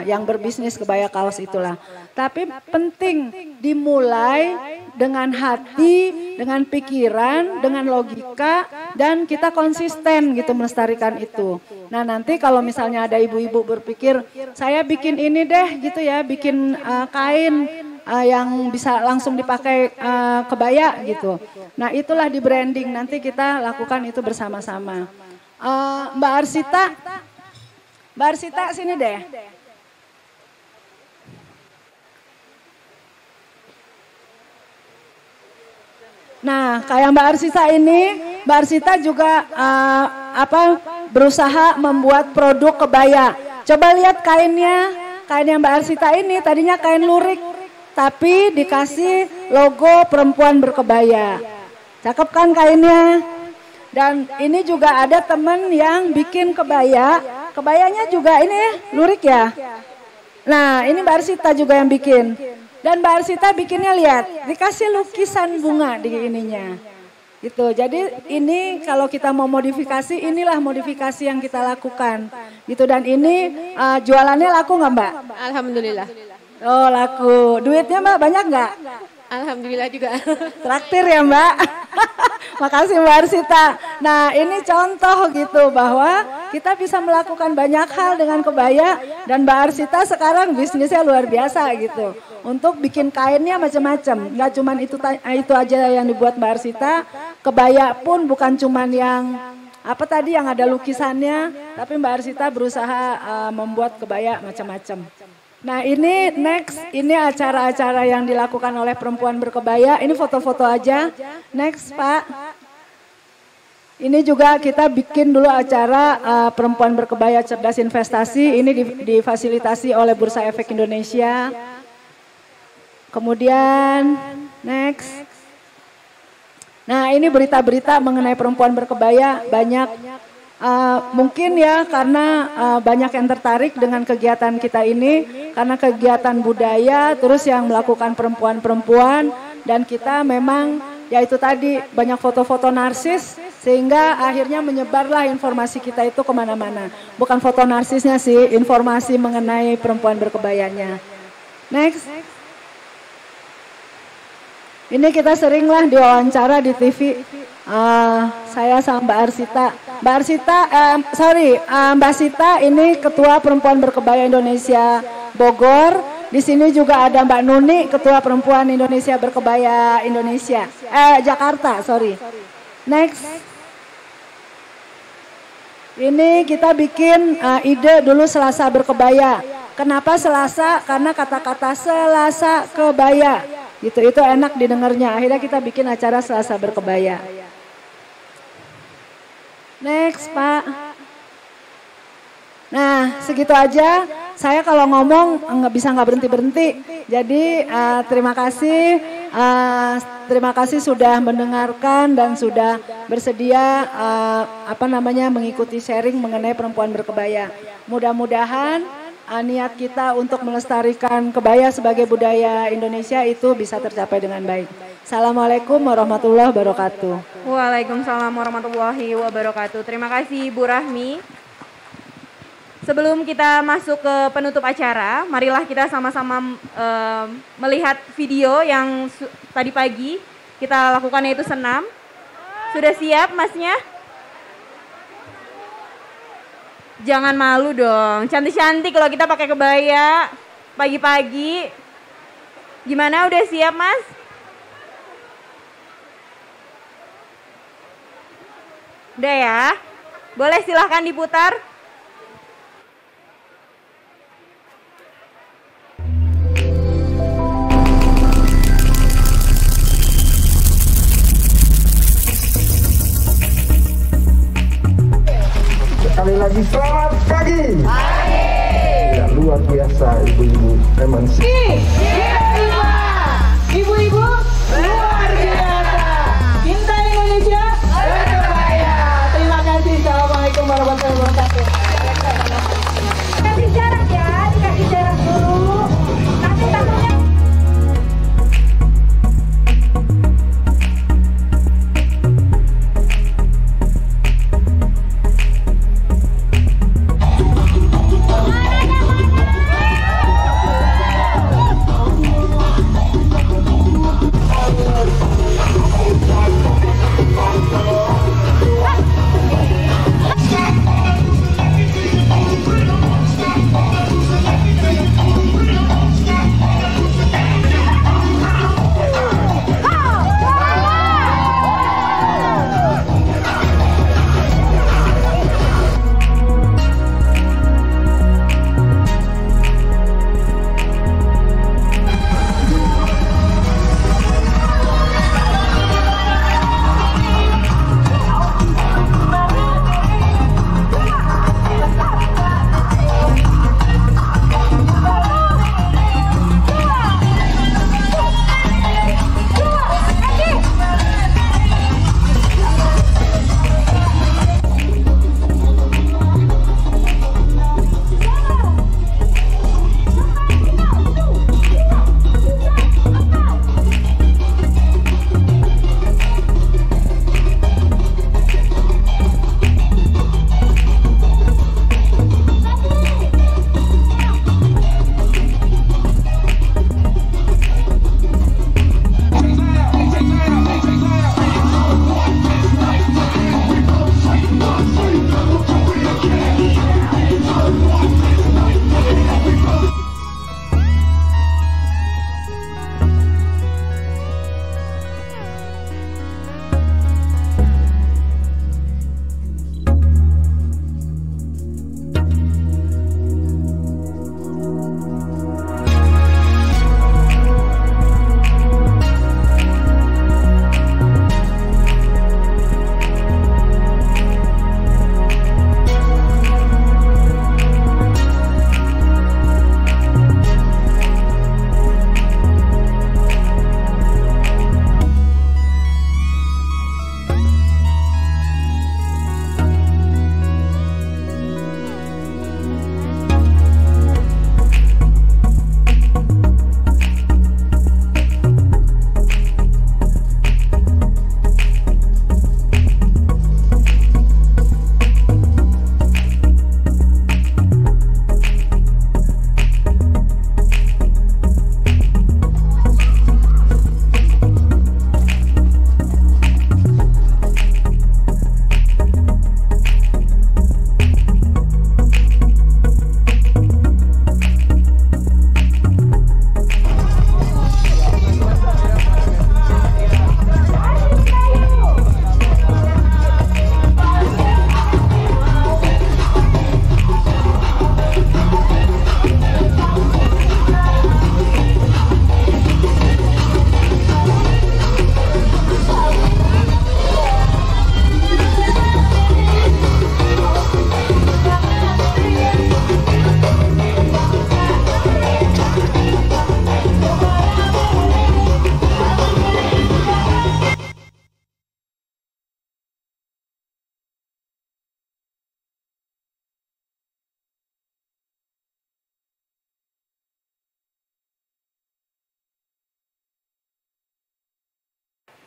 yang berbisnis kebaya kaos itulah. Tapi penting dimulai dengan hati, dengan pikiran, dengan logika, dan kita konsisten gitu melestarikan itu. Nah nanti kalau misalnya ada ibu-ibu berpikir, saya bikin ini deh gitu ya, bikin kain yang bisa langsung dipakai kebaya gitu. Nah itulah di branding, nanti kita lakukan itu bersama-sama. Mbak Arsita sini deh. Nah, kayak Mbak Arsita juga berusaha membuat produk kebaya. Coba lihat kainnya Mbak Arsita ini tadinya kain lurik, tapi dikasih logo perempuan berkebaya. Cakep kan kainnya? Dan ini juga ada temen yang bikin kebayanya juga ini lurik ya. Nah, ini Mbak Arsita juga yang bikin. Dan Mbak Arsita bikinnya lihat, dikasih lukisan bunga di ininya. Gitu. Jadi ini kalau kita mau modifikasi, inilah modifikasi yang kita lakukan. Gitu, dan ini jualannya laku nggak Mbak? Alhamdulillah. Oh laku. Duitnya Mbak banyak nggak? Alhamdulillah juga. Traktir ya Mbak. Makasih Mbak Arsita. Nah ini contoh gitu bahwa kita bisa melakukan banyak hal dengan kebaya, dan Mbak Arsita sekarang bisnisnya luar biasa gitu. Untuk bikin kainnya macam-macam, nggak cuman itu aja yang dibuat Mbak Arsita. Kebaya pun bukan cuman yang yang ada lukisannya, tapi Mbak Arsita berusaha membuat kebaya macam-macam. Nah ini next, ini acara-acara yang dilakukan oleh perempuan berkebaya. Ini foto-foto aja. Next Pak. Ini juga kita bikin dulu acara perempuan berkebaya cerdas investasi. Ini difasilitasi oleh Bursa Efek Indonesia. Kemudian next. Nah ini berita-berita mengenai perempuan berkebaya banyak. Mungkin ya karena banyak yang tertarik dengan kegiatan kita ini, karena kegiatan budaya terus yang melakukan perempuan-perempuan, dan kita memang ya itu tadi banyak foto-foto narsis, sehingga akhirnya menyebarlah informasi kita itu kemana-mana. Bukan foto narsisnya sih, informasi mengenai perempuan berkebayanya. Next. Ini kita seringlah diwawancara di TV. Saya sama Mbak Arsita. Mbak Sita ini Ketua Perempuan Berkebaya Indonesia Bogor. Di sini juga ada Mbak Nuni, Ketua Perempuan Indonesia Berkebaya Indonesia. Jakarta, sorry. Next. Ini kita bikin ide dulu Selasa berkebaya. Kenapa Selasa? Karena kata-kata Selasa kebaya. Gitu, itu enak didengarnya. Akhirnya kita bikin acara Selasa berkebaya. Next, Pak. Nah, segitu aja. Saya kalau ngomong nggak berhenti-berhenti. Jadi terima kasih sudah mendengarkan dan sudah bersedia mengikuti sharing mengenai perempuan berkebaya. Mudah-mudahan niat kita untuk melestarikan kebaya sebagai budaya Indonesia itu bisa tercapai dengan baik. Assalamualaikum warahmatullahi wabarakatuh. Waalaikumsalam warahmatullahi wabarakatuh. Terima kasih Bu Rahmi. Sebelum kita masuk ke penutup acara, marilah kita sama-sama melihat video yang tadi pagi kita lakukan, yaitu senam. Sudah siap Masnya? Jangan malu dong, cantik-cantik kalau kita pakai kebaya pagi-pagi. Gimana, udah siap Mas? Udah ya? Boleh silahkan diputar. Sekali lagi selamat pagi. Ya, luar biasa ibu-ibu, memang Ibu-ibu luar biasa. Cinta Indonesia berkebaya. Terima kasih. Assalamualaikum warahmatullahi wabarakatuh. Kasih jarak ya, dikasih jarak dulu. Nanti takutnya.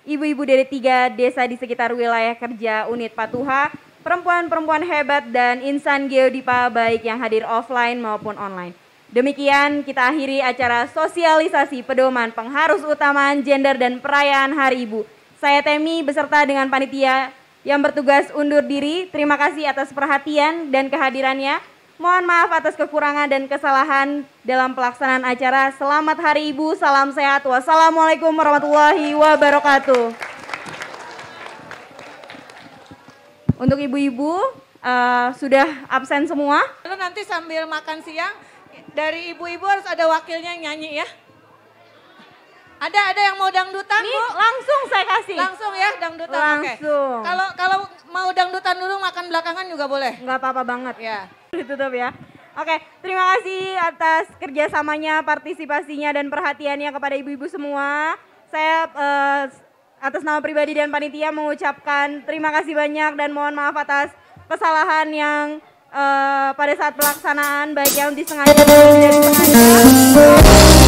ibu-ibu dari 3 desa di sekitar wilayah kerja unit Patuha, perempuan-perempuan hebat dan insan Geodipa baik yang hadir offline maupun online. Demikian kita akhiri acara sosialisasi pedoman pengharus utamaan gender dan perayaan Hari Ibu. Saya Temi beserta dengan panitia yang bertugas undur diri. Terima kasih atas perhatian dan kehadirannya. Mohon maaf atas kekurangan dan kesalahan dalam pelaksanaan acara. Selamat Hari Ibu, salam sehat. Wassalamualaikum warahmatullahi wabarakatuh. Untuk ibu-ibu sudah absen semua. Lalu nanti sambil makan siang, dari ibu-ibu harus ada wakilnya yang nyanyi ya. Ada yang mau dangdutan, nih, Bu? Langsung saya kasih. Langsung ya dangdutan. Langsung. Oke. Kalau mau dangdutan dulu makan belakangan juga boleh. Nggak apa-apa banget. Ya. Ditutup ya. Oke, terima kasih atas kerjasamanya, partisipasinya dan perhatiannya kepada ibu-ibu semua. Saya atas nama pribadi dan panitia mengucapkan terima kasih banyak dan mohon maaf atas kesalahan yang pada saat pelaksanaan baik yang disengaja maupun tidak disengaja.